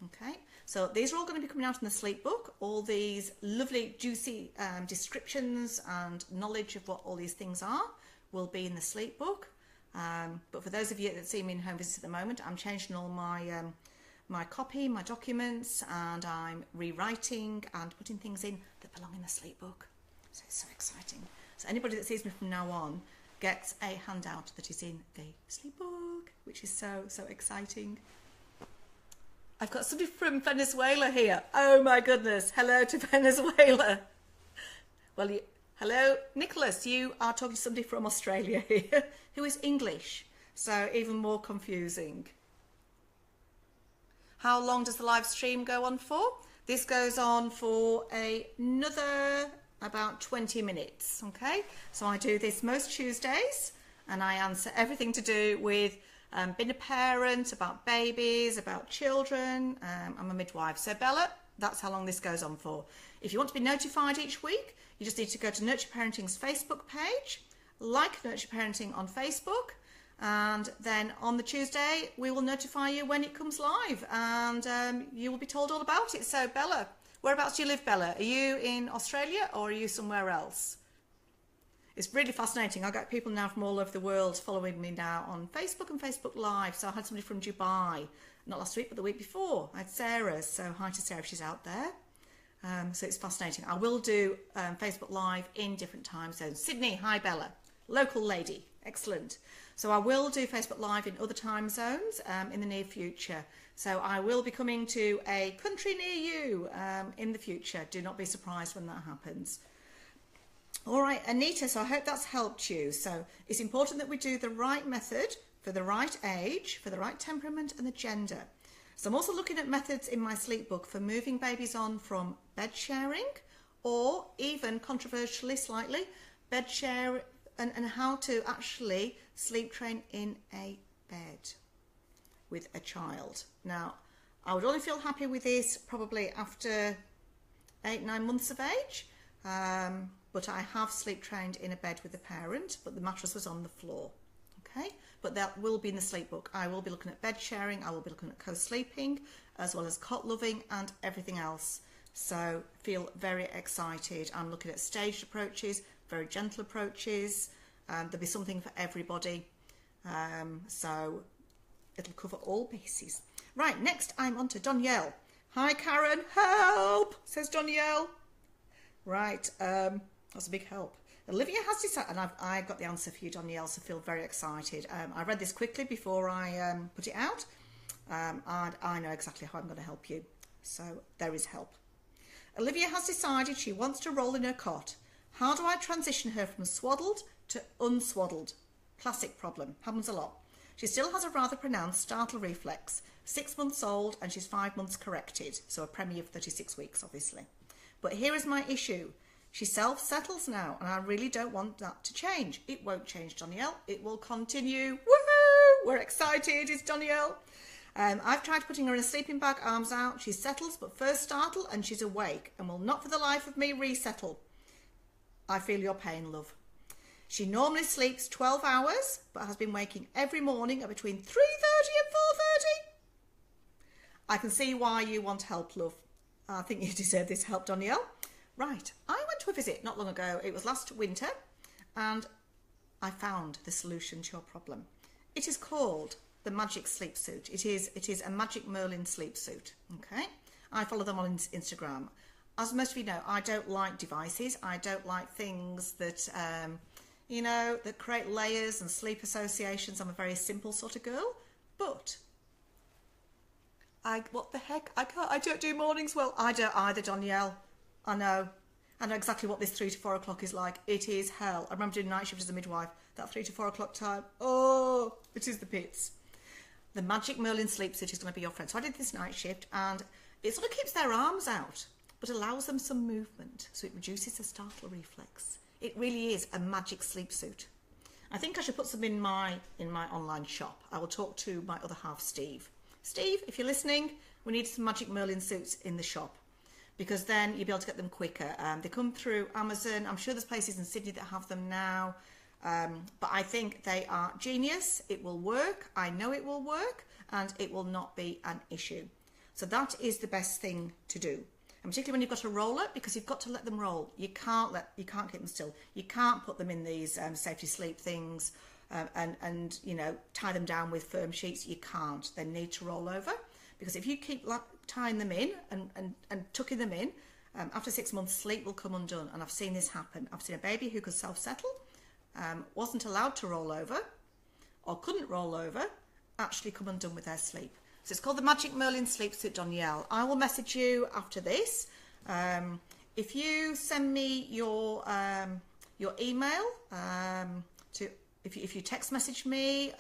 Okay, so these are all going to be coming out in the sleep book. All these lovely, juicy descriptions and knowledge of what all these things are will be in the sleep book. But for those of you that see me in home visits at the moment, I'm changing all my my copy, my documents, and I'm rewriting and putting things in that belong in the sleep book. So it's so exciting. So anybody that sees me from now on gets a handout that is in the sleep book, which is so exciting. I've got somebody from Venezuela here. Oh my goodness. Hello to Venezuela. Well, hello, Nicholas. You are talking to somebody from Australia here who is English. So even more confusing. How long does the live stream go on for? This goes on for another about 20 minutes. Okay. So I do this most Tuesdays and I answer everything to do with being a parent, about babies, about children. I'm a midwife. So Bella, that's how long this goes on for. If you want to be notified each week, you just need to go to Nurture Parenting's Facebook page, like Nurture Parenting on Facebook, and then on the Tuesday, we will notify you when it comes live, and you will be told all about it. So Bella, whereabouts do you live, Bella? Are you in Australia or are you somewhere else? It's really fascinating. I got people now from all over the world following me now on Facebook and Facebook Live. So I had somebody from Dubai, not last week, but the week before. I had Sarah. So hi to Sarah if she's out there. So it's fascinating. I will do Facebook Live in different time zones. Sydney, hi Bella. Local lady. Excellent. So I will do Facebook Live in other time zones in the near future. So I will be coming to a country near you in the future. Do not be surprised when that happens. All right, Anita, so I hope that's helped you. So it's important that we do the right method for the right age, for the right temperament and the gender. So I'm also looking at methods in my sleep book for moving babies on from bed sharing or even controversially slightly, bed share and how to actually sleep train in a bed with a child. Now, I would only feel happy with this probably after 8-9 months of age. But I have sleep trained in a bed with a parent, but the mattress was on the floor. Okay, but that will be in the sleep book. I will be looking at bed sharing, I will be looking at co-sleeping, as well as cot loving and everything else. So feel very excited. I'm looking at staged approaches, very gentle approaches. There'll be something for everybody. So it'll cover all bases. Right, next I'm on to Danielle. Hi Karen, help, says Danielle. Right, that's a big help. Olivia has decided, and I got the answer for you, Danielle, so feel very excited. I read this quickly before I put it out, and I know exactly how I'm going to help you. So there is help. Olivia has decided she wants to roll in her cot. How do I transition her from swaddled to unswaddled? Classic problem. Happens a lot. She still has a rather pronounced startle reflex. 6 months old and she's 5 months corrected. So a premie of 36 weeks, obviously. But here is my issue. She self-settles now and I really don't want that to change. It won't change, Danielle. It will continue. Woohoo! We're excited. It's Danielle. I've tried putting her in a sleeping bag, arms out. She settles, but first startle and she's awake and will not for the life of me resettle. I feel your pain, love. She normally sleeps 12 hours, but has been waking every morning at between 3:30 and 4:30. I can see why you want help, love. I think you deserve this help, Danielle. Right, I went to a visit not long ago. It was last winter, and I found the solution to your problem. It is called the Magic Sleep Suit. It is a Magic Merlin sleep suit. Okay, I follow them on Instagram. As most of you know, I don't like devices. I don't like things that that create layers and sleep associations. I'm a very simple sort of girl. But what the heck? I don't do mornings well. I don't either, Danielle. I know exactly what this 3 to 4 o'clock is like. It is hell. I remember doing night shift as a midwife. That 3 to 4 o'clock time. Oh, it is the pits. The Magic Merlin sleep suit is going to be your friend. So I did this night shift and it sort of keeps their arms out, but allows them some movement. So it reduces the startle reflex. It really is a magic sleep suit. I think I should put some in my online shop. I will talk to my other half, Steve. Steve, if you're listening, we need some Magic Merlin suits in the shop, because then you'll be able to get them quicker. They come through Amazon. I'm sure there's places in Sydney that have them now. But I think they are genius. It will work. I know it will work, and it will not be an issue. So that is the best thing to do. And particularly when you've got a roller, because you've got to let them roll. You can't keep them still. You can't put them in these safety sleep things and tie them down with firm sheets. You can't. They need to roll over, because if you keep tying them in and tucking them in, after 6 months, sleep will come undone. And I've seen this happen. I've seen a baby who could self-settle, wasn't allowed to roll over or couldn't roll over, actually come undone with their sleep. So it's called the Magic Merlin Sleep Suit, Danielle. I will message you after this. If you send me your email if you text message me,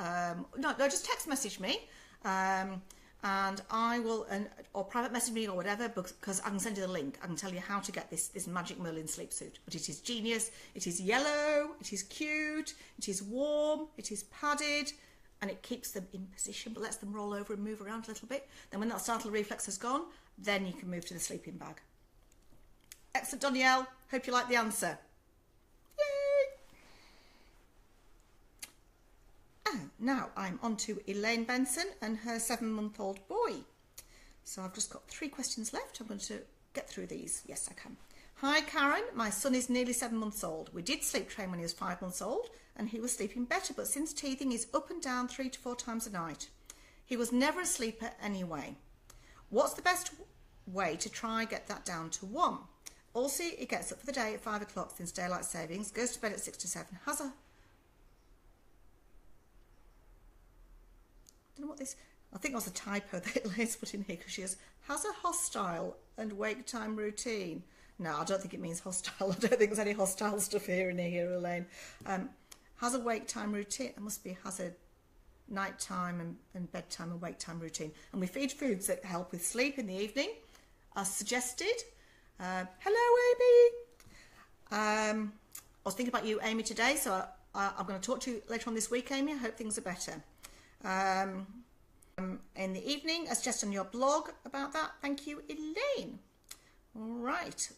just text message me, and I will, or private message me or whatever, because I can send you the link. I can tell you how to get this Magic Merlin sleep suit. But it is genius. It is yellow. It is cute. It is warm. It is padded. And it keeps them in position, but lets them roll over and move around a little bit. Then when that startle reflex has gone, then you can move to the sleeping bag. Excellent, Danielle. Hope you like the answer. Yay! Oh, now I'm on to Elaine Benson and her 7-month-old boy. So I've just got 3 questions left. I'm going to get through these. Yes, I can. Hi, Karen. My son is nearly 7 months old. We did sleep train when he was 5 months old, and he was sleeping better, but since teething, he's up and down 3 to 4 times a night. He was never a sleeper anyway. What's the best way to try get that down to 1? Also, he gets up for the day at 5 o'clock since daylight savings, goes to bed at 6 to 7, I don't know what this, I think it was a typo that Elaine's put in here, because she has a hostile and wake time routine. No, I don't think it means hostile. I don't think there's any hostile stuff here, Elaine. Has a wake time routine. It must be has a night time and bedtime and wake time routine. And we feed foods that help with sleep in the evening, as suggested. Hello, Amy. I was thinking about you, Amy, today, so I'm going to talk to you later on this week, Amy. I hope things are better. In the evening, as just on your blog about that. Thank you, Elaine. All right.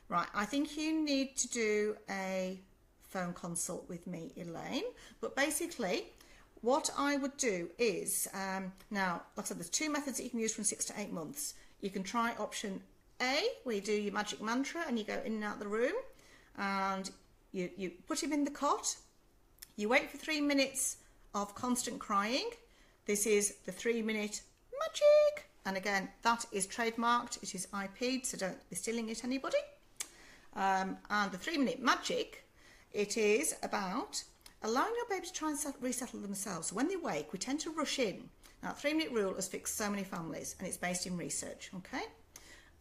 Right, I think you need to do a phone consult with me, Elaine. But basically, what I would do is, now, like I said, there's 2 methods that you can use from 6 to 8 months. You can try option A, where you do your magic mantra and you go in and out of the room, and you put him in the cot. You wait for 3 minutes of constant crying. This is the 3-minute magic. And again, that is trademarked. It is IP'd, so don't be stealing it, anybody. And the 3-minute magic, it is about allowing your baby to try and resettle themselves. So when they wake, we tend to rush in. Now, 3-minute rule has fixed so many families, and it's based in research, okay?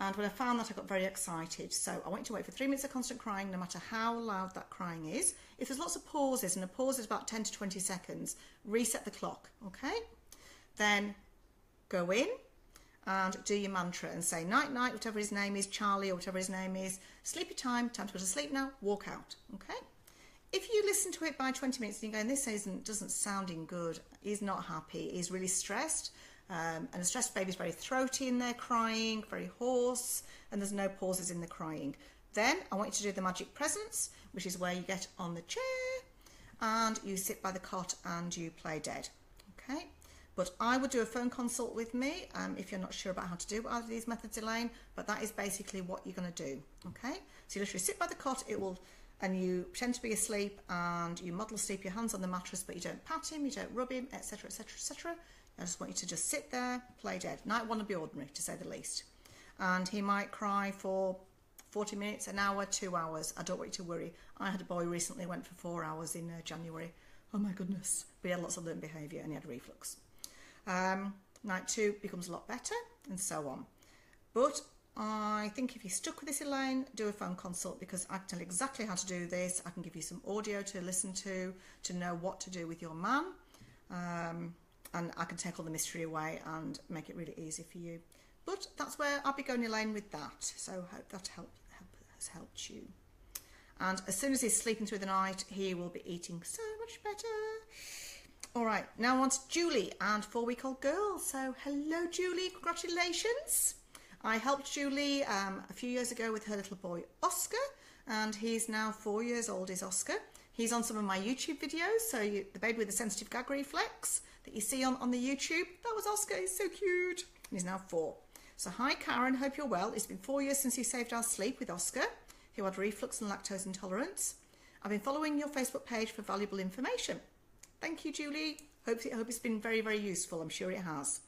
And when I found that, I got very excited. So I want you to wait for 3 minutes of constant crying, no matter how loud that crying is. If there's lots of pauses, and a pause is about 10 to 20 seconds, reset the clock, okay? Then go in and do your mantra and say night, night, whatever his name is, Charlie or whatever his name is, sleepy time to go to sleep now, walk out, okay? If you listen to it by 20 minutes and you're going, this doesn't sounding good, he's not happy, he's really stressed, and a stressed baby's very throaty in their crying, very hoarse, and there's no pauses in the crying, then I want you to do the magic presence, which is where you get on the chair and you sit by the cot and you play dead, okay? But I would do a phone consult with me if you're not sure about how to do either of these methods, Elaine, but that is basically what you're going to do, okay? So you literally sit by the cot, and you pretend to be asleep and you model asleep, your hands on the mattress, but you don't pat him, you don't rub him, etc, etc, etc. I just want you to just sit there, play dead. Night one will be ordinary, to say the least. And he might cry for 40 minutes, an hour, 2 hours. I don't want you to worry. I had a boy recently, went for 4 hours in January. Oh my goodness. But he had lots of learned behaviour and he had reflux. Night 2 becomes a lot better, and so on. But I think if you're stuck with this, Elaine, do a phone consult, because I can tell you exactly how to do this. I can give you some audio to listen to know what to do with your man. And I can take all the mystery away and make it really easy for you. But that's where I'll be going, Elaine, with that. So I hope that has helped you. And as soon as he's sleeping through the night, he will be eating so much better. All right, now on to Julie and 4-week-old girl. So hello, Julie, congratulations. I helped Julie a few years ago with her little boy, Oscar, and he's now 4 years old, is Oscar. He's on some of my YouTube videos, so the baby with the sensitive gag reflex that you see on the YouTube, that was Oscar, he's so cute. And he's now 4. So hi Karen, hope you're well. It's been 4 years since you saved our sleep with Oscar, who had reflux and lactose intolerance. I've been following your Facebook page for valuable information. Thank you, Julie. Hope it's been very, very useful. I'm sure it has.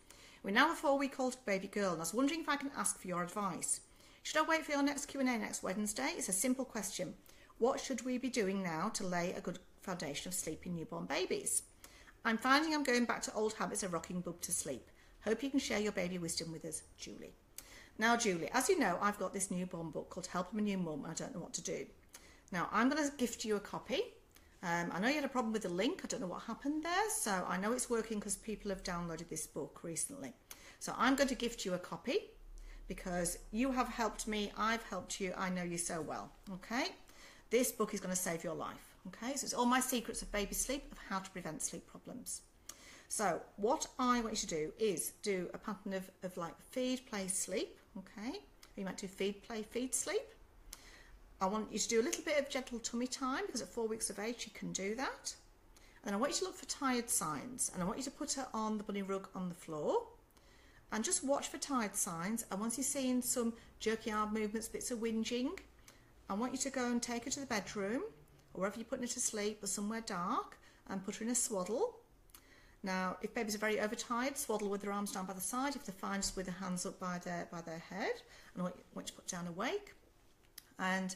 We're now a 4-week-old baby girl, and I was wondering if I can ask for your advice. Should I wait for your next Q&A next Wednesday? It's a simple question. What should we be doing now to lay a good foundation of sleeping newborn babies? I'm finding I'm going back to old habits of rocking bub to sleep. Hope you can share your baby wisdom with us, Julie. Now, Julie, as you know, I've got this newborn book called Help I'm a New Mum, and I don't know what to do. Now, I'm going to gift you a copy. I know you had a problem with the link. I don't know what happened there. So I know it's working because people have downloaded this book recently. So I'm going to gift you a copy because you have helped me. I've helped you. I know you so well. Okay. This book is going to save your life. Okay. So it's all my secrets of baby sleep, of how to prevent sleep problems. So what I want you to do is do a pattern of like feed, play, sleep. Okay. You might do feed, play, feed, sleep. I want you to do a little bit of gentle tummy time, because at 4 weeks of age you can do that. And I want you to look for tired signs, and I want you to put her on the bunny rug on the floor and just watch for tired signs. And once you're seeing some jerky arm movements, bits of whinging, I want you to go and take her to the bedroom or wherever you're putting her to sleep, or somewhere dark, and put her in a swaddle. Now, if babies are very overtired, swaddle with their arms down by the side. If they're fine, just with their hands up by their head. And I want you to put down awake. And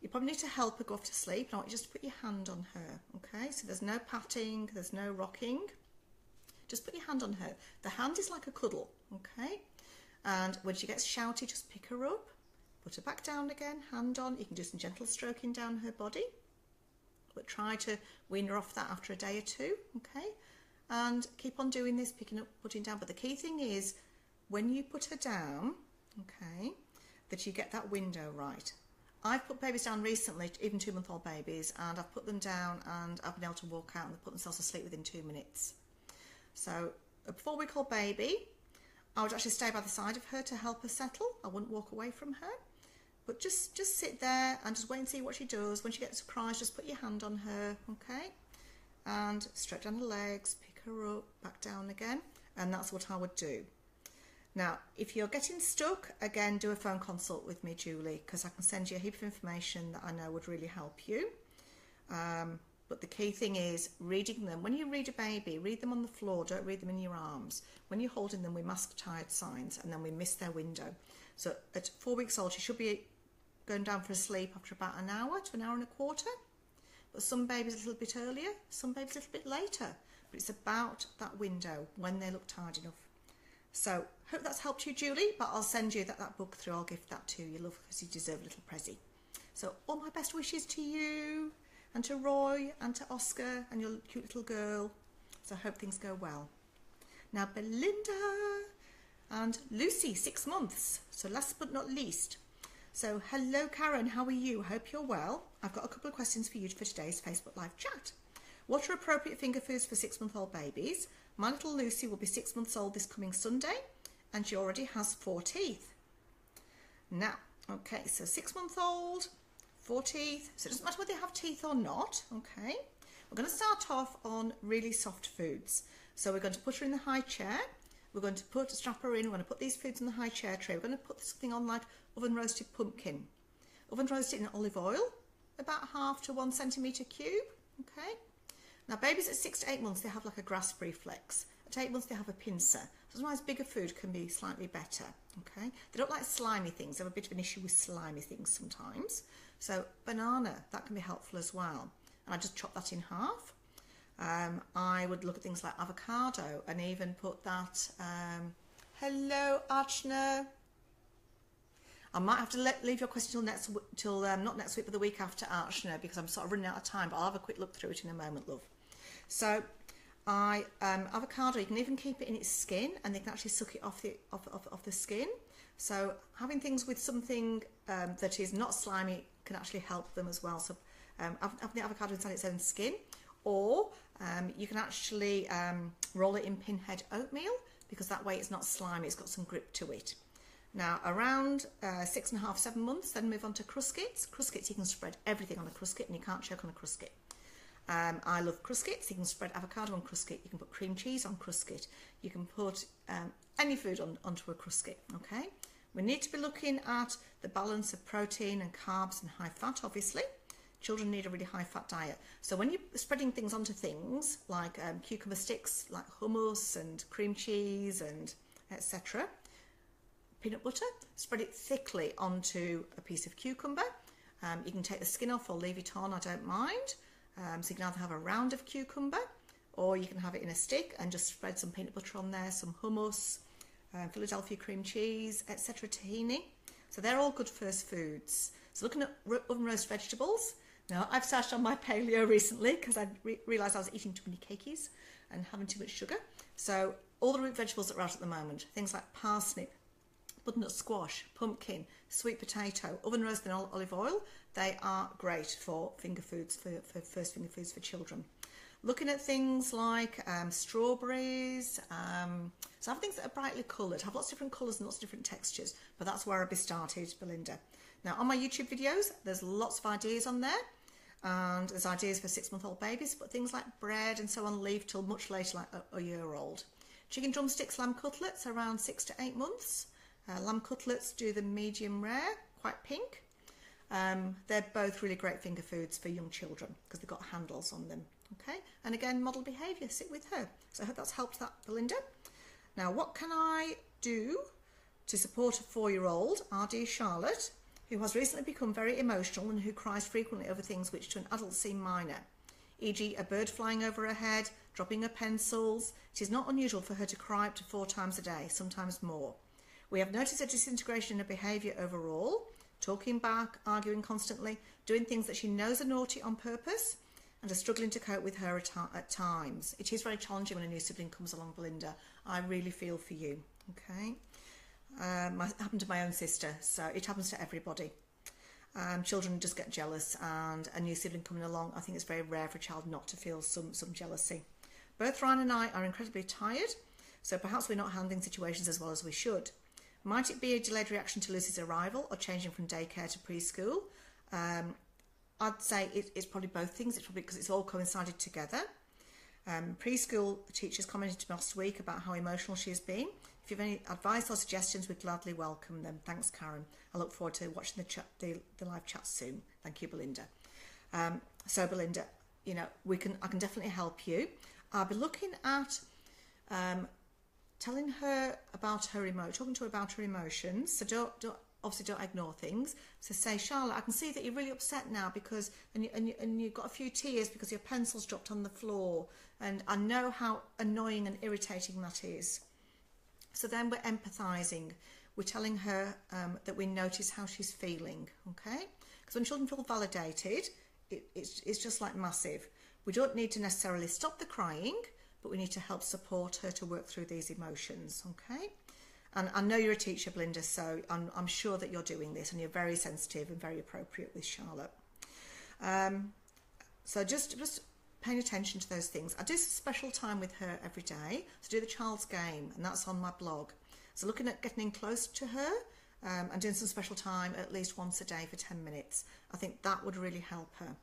you probably need to help her go off to sleep. And I want you just to put your hand on her, okay? So there's no patting, there's no rocking. Just put your hand on her. The hand is like a cuddle, okay? And when she gets shouty, just pick her up, put her back down again, hand on. You can do some gentle stroking down her body, but try to wean her off that after a day or two, okay? And keep on doing this, picking up, putting down. But the key thing is, when you put her down, okay, that you get that window right. I've put babies down recently, even 2-month-old babies, and I've put them down and I've been able to walk out and they've put themselves asleep within 2 minutes. So a 4-week-old baby, I would actually stay by the side of her to help her settle. I wouldn't walk away from her, but just sit there and just wait and see what she does. When she gets to cries, just put your hand on her, okay? And stretch down her legs, pick her up, back down again, and that's what I would do. Now, if you're getting stuck, again, do a phone consult with me, Julie, because I can send you a heap of information that I know would really help you. But the key thing is reading them. When you read a baby, read them on the floor, don't read them in your arms. When you're holding them, we mask tired signs, and then we miss their window. So at 4 weeks old, she should be going down for a sleep after about an hour to an hour and a quarter. but some babies a little bit earlier, some babies a little bit later. But it's about that window when they look tired enough. So hope that's helped you, Julie, but I'll send you that book through. I'll gift that to you, love, because you deserve a little prezi. So all my best wishes to you and to Roy and to Oscar and your cute little girl. So I hope things go well. Now Belinda and Lucy, 6 months. So last but not least. So hello Karen, how are you? Hope you're well. I've got a couple of questions for you for today's Facebook live chat. What are appropriate finger foods for 6-month-old babies? My little Lucy will be 6 months old this coming Sunday and she already has 4 teeth. Now, okay, so 6-month-old, 4 teeth. So it doesn't matter whether they have teeth or not, okay? We're going to start off on really soft foods. So we're going to put her in the high chair. We're going to strap her in. We're going to put these foods in the high chair tray. We're going to put something on like oven roasted pumpkin. Oven roasted in olive oil, about 1/2 to 1 centimetre cube, okay? Now babies at 6 to 8 months, they have like a grasp reflex. At 8 months, they have a pincer. So sometimes bigger food can be slightly better, okay? They don't like slimy things. They have a bit of an issue with slimy things sometimes. So banana, that can be helpful as well. And I just chop that in half. I would look at things like avocado and even put that, hello Archana. I might have to leave your question till not next week, but the week after, Archana, because I'm sort of running out of time, but I'll have a quick look through it in a moment, love. So avocado, you can even keep it in its skin and they can actually suck it off the skin. So having things with something that is not slimy can actually help them as well. So having the avocado inside its own skin, or you can actually roll it in pinhead oatmeal, because that way it's not slimy, it's got some grip to it. Now around 6.5, 7 months, then move on to crustkits. Crustkits, you can spread everything on a crustkit and you can't choke on a crustkit. I love crustkits. You can spread avocado on crustkit, you can put cream cheese on crustkit, you can put any food onto a crustkit, okay? We need to be looking at the balance of protein and carbs and high fat, obviously. Children need a really high fat diet. So when you're spreading things onto things like cucumber sticks, like hummus and cream cheese and etc., peanut butter, spread it thickly onto a piece of cucumber. You can take the skin off or leave it on, I don't mind. So you can either have a round of cucumber or you can have it in a stick and just spread some peanut butter on there, some hummus, Philadelphia cream cheese, etc., tahini. So they're all good first foods. So looking at oven roast vegetables. Now I've started on my paleo recently because I realised I was eating too many cakeys and having too much sugar. So all the root vegetables that are out at the moment, things like parsnip, butternut squash, pumpkin, sweet potato, oven roasted in olive oil, they are great for finger foods, for first finger foods for children. Looking at things like strawberries, so have things that are brightly coloured, have lots of different colours and lots of different textures, but that's where I'll be started, Belinda. Now on my YouTube videos, there's lots of ideas on there, and there's ideas for 6-month-old babies, but things like bread and so on leave till much later, like a year old. Chicken drumsticks, lamb cutlets, around 6 to 8 months. Lamb cutlets, do the medium rare, quite pink. They're both really great finger foods for young children because they've got handles on them. Okay, and again, model behaviour, sit with her. So I hope that's helped that, Belinda. Now, what can I do to support a 4-year-old, our dear Charlotte, who has recently become very emotional and who cries frequently over things which to an adult seem minor, e.g. a bird flying over her head, dropping her pencils. It is not unusual for her to cry up to 4 times a day, sometimes more. We have noticed a disintegration in her behaviour overall, talking back, arguing constantly, doing things that she knows are naughty on purpose, and are struggling to cope with her at times. It is very challenging when a new sibling comes along, Belinda. I really feel for you, okay? It happened to my own sister, so it happens to everybody. Children just get jealous, and a new sibling coming along, I think it's very rare for a child not to feel some jealousy. Both Ryan and I are incredibly tired, so perhaps we're not handling situations as well as we should. Might it be a delayed reaction to Lucy's arrival or changing from daycare to preschool? I'd say it's probably both things. It's probably because it's all coincided together. Preschool teachers commented to me last week about how emotional she has been. If you have any advice or suggestions, we'd gladly welcome them. Thanks, Karen. I look forward to watching the live chat soon. Thank you, Belinda. So, Belinda, you know, I can definitely help you. I'll be looking at telling her about her talking to her about her emotions. So don't obviously don't ignore things. So say, Charlotte, I can see that you're really upset now because, and you've got a few tears because your pencil's dropped on the floor, and I know how annoying and irritating that is. So then we're empathising. We're telling her that we notice how she's feeling, okay? Because when children feel validated, it's just like massive. We don't need to necessarily stop the crying, but we need to help support her to work through these emotions, okay? And I know you're a teacher, Belinda, so I'm sure that you're doing this, and you're very sensitive and very appropriate with Charlotte. So just paying attention to those things. I do some special time with her every day to do the child's game, and that's on my blog. So looking at getting in close to her and doing some special time at least once a day for 10 minutes. I think that would really help her.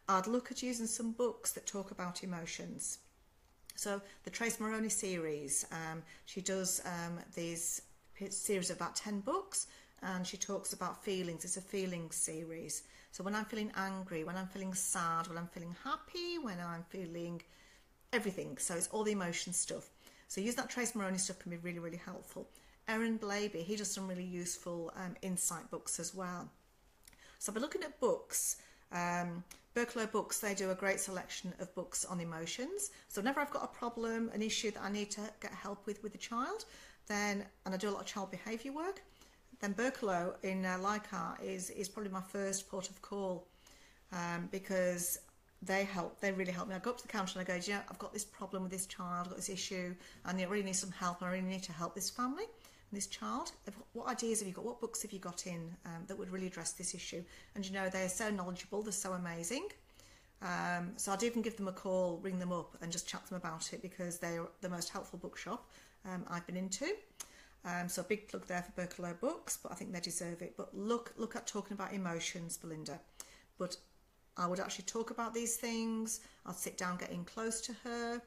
I'd look at using some books that talk about emotions. So the Trace Moroney series, she does these series of about 10 books, and she talks about feelings. It's a feelings series. So when I'm feeling angry, when I'm feeling sad, when I'm feeling happy, when I'm feeling everything. So it's all the emotion stuff. So use that Trace Moroney stuff can be really, really helpful. Erin Blaby, he does some really useful insight books as well. So I've been looking at books. Berklow Books, they do a great selection of books on emotions. So whenever I've got a problem, an issue that I need to get help with the child, then, and I do a lot of child behaviour work, then Berklow in Leichhardt is probably my first port of call, because they really help me. I go up to the counter and I go, yeah, I've got this problem with this child, I've got this issue, and I really need some help, and I really need to help this family and this child. What ideas have you got? What books have you got in that would really address this issue? And you know, they're so knowledgeable, they're so amazing. So I'd even give them a call, ring them up and just chat to them about it, because they're the most helpful bookshop I've been into. So a big plug there for Berklow Books, but I think they deserve it. But look at talking about emotions, Belinda. But I would actually talk about these things. I'd sit down, get in close to her,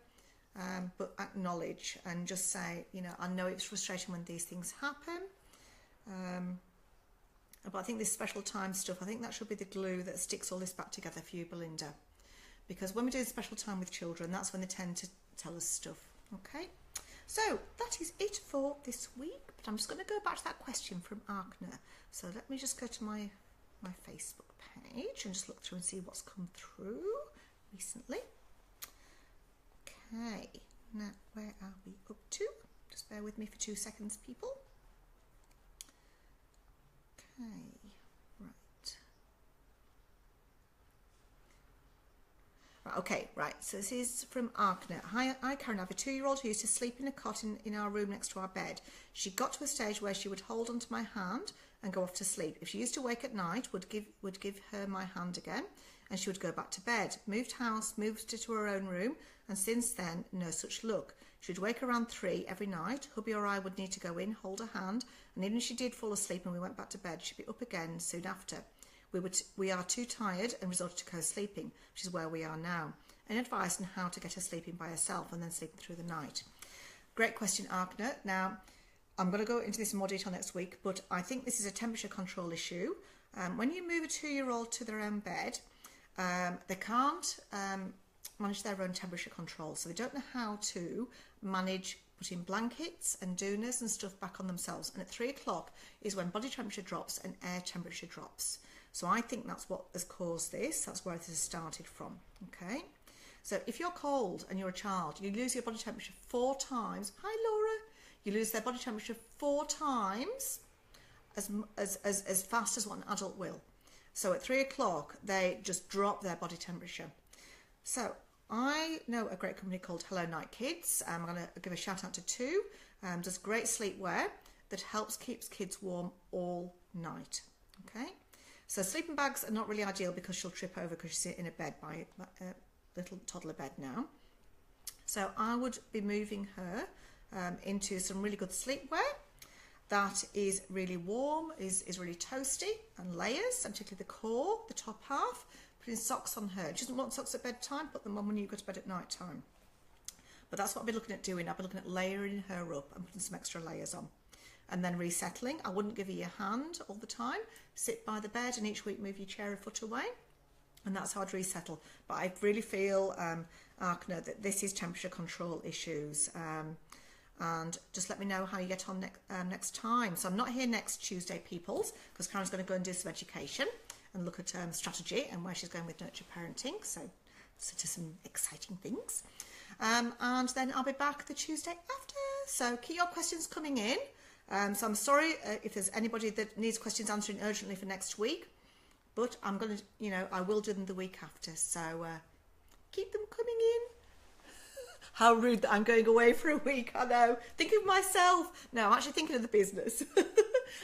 but acknowledge and just say, you know, I know it's frustrating when these things happen. But I think this special time stuff, I think that should be the glue that sticks all this back together for you, Belinda. Because when we do special time with children, that's when they tend to tell us stuff, okay? So that is it for this week, but I'm just going to go back to that question from Arkner. So let me just go to my Facebook page and just look through and see what's come through recently. Okay, now where are we up to? Just bear with me for 2 seconds, people. Okay, right. Okay, right, so this is from Arkner. Hi Karen, I have a 2-year-old who used to sleep in a cot in our room next to our bed. She got to a stage where she would hold onto my hand and go off to sleep. If she used to wake at night, would give her my hand again, and she would go back to bed. Moved house, moved to her own room, and since then, no such luck. She'd wake around 3 every night. Hubby or I would need to go in, hold her hand, and even if she did fall asleep and we went back to bed, she'd be up again soon after. We are too tired and resorted to co-sleeping, which is where we are now. Any advice on how to get her sleeping by herself and then sleeping through the night? Great question, Arkner. Now, I'm going to go into this in more detail next week, but I think this is a temperature control issue. When you move a 2-year-old to their own bed, they can't manage their own temperature control, so they don't know how to manage putting blankets and doonas and stuff back on themselves. And at 3 o'clock is when body temperature drops and air temperature drops. So I think that's what has caused this. That's where this has started from. Okay. So if you're cold and you're a child, you lose your body temperature 4 times. Hi, Laura. You lose their body temperature 4 times as fast as what an adult will. So at 3 o'clock, they just drop their body temperature. So I know a great company called Hello Night Kids. I'm going to give a shout out to 2. Does great sleepwear that keeps kids warm all night. Okay. So sleeping bags are not really ideal because she'll trip over because she's sitting in a bed by a little toddler bed now. So I would be moving her into some really good sleepwear that is really warm, is really toasty, and layers, and particularly the core, the top half. Putting socks on her. She doesn't want socks at bedtime, put them on when you go to bed at night time. But that's what I'll be looking at doing. I'll be looking at layering her up and putting some extra layers on. And then resettling. I wouldn't give her your hand all the time. Sit by the bed and each week move your chair a foot away. And that's how I'd resettle. But I really feel, Arkner, that this is temperature control issues. and just let me know how you get on next time. So I'm not here next Tuesday, peoples, because Karen's going to go and do some education and look at strategy and where she's going with nurture parenting. So to some exciting things. And then I'll be back the Tuesday after. So keep your questions coming in. So I'm sorry if there's anybody that needs questions answering urgently for next week, but I'm going to, I will do them the week after. So keep them coming in. How rude that I'm going away for a week, I know. Think of myself. No, I'm actually thinking of the business.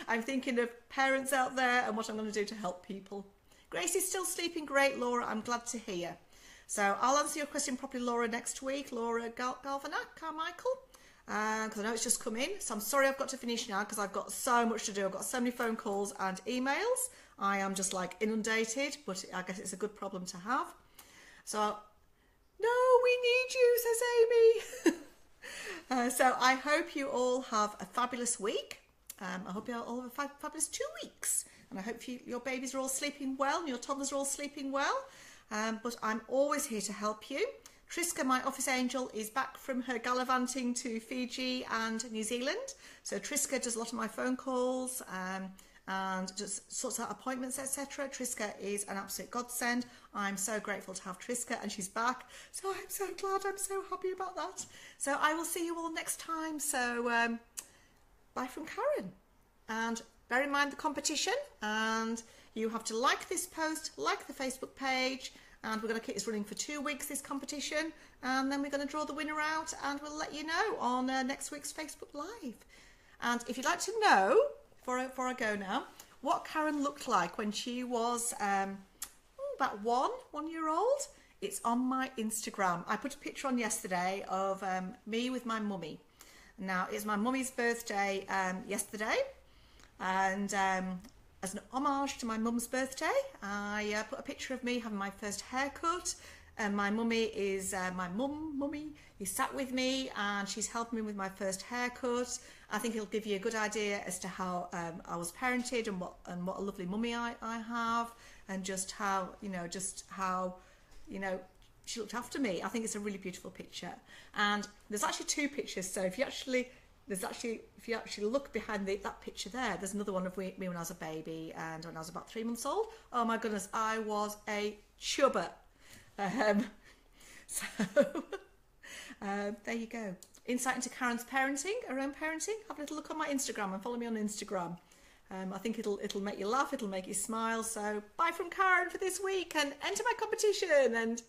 I'm thinking of parents out there and what I'm going to do to help people. Gracie's still sleeping great, Laura. I'm glad to hear. So I'll answer your question properly, Laura, next week. Laura Galvanac, Carmichael. Because I know it's just come in. So I'm sorry I've got to finish now because I've got so much to do. I've got so many phone calls and emails. I am just like inundated, but I guess it's a good problem to have. So, no, we need you, says Amy. So I hope you all have a fabulous week. I hope you all have a fabulous 2 weeks. And I hope your babies are all sleeping well and your toddlers are all sleeping well. But I'm always here to help you. Triska, my office angel, is back from her gallivanting to Fiji and New Zealand. So Triska does a lot of my phone calls and just sorts out appointments, etc. Triska is an absolute godsend. I'm so grateful to have Triska, and she's back. So I'm so glad. I'm so happy about that. So I will see you all next time. So bye from Karen. And bear in mind the competition, and you have to like this post, like the Facebook page, and we're going to keep this running for 2 weeks, this competition, and then we're going to draw the winner out, and we'll let you know on next week's Facebook Live. And if you'd like to know, before I go now, what Karen looked like when she was about 1 year old, it's on my Instagram. I put a picture on yesterday of me with my mummy. Now, it's my mummy's birthday yesterday, and as an homage to my mum's birthday, I put a picture of me having my first haircut, and my mummy is my mummy is sat with me, and she's helping me with my first haircut. I think it'll give you a good idea as to how I was parented and what a lovely mummy I have, and just how she looked after me. I think it's a really beautiful picture, and there's actually 2 pictures. So if you actually look behind that picture there's another one of me when I was a baby and when I was about 3 months old. Oh my goodness, I was a chubber. There you go. Insight into Karen's parenting, her own parenting. Have a little look on my Instagram and follow me on Instagram. I think it'll make you laugh, it'll make you smile. So bye from Karen for this week, and enter my competition, and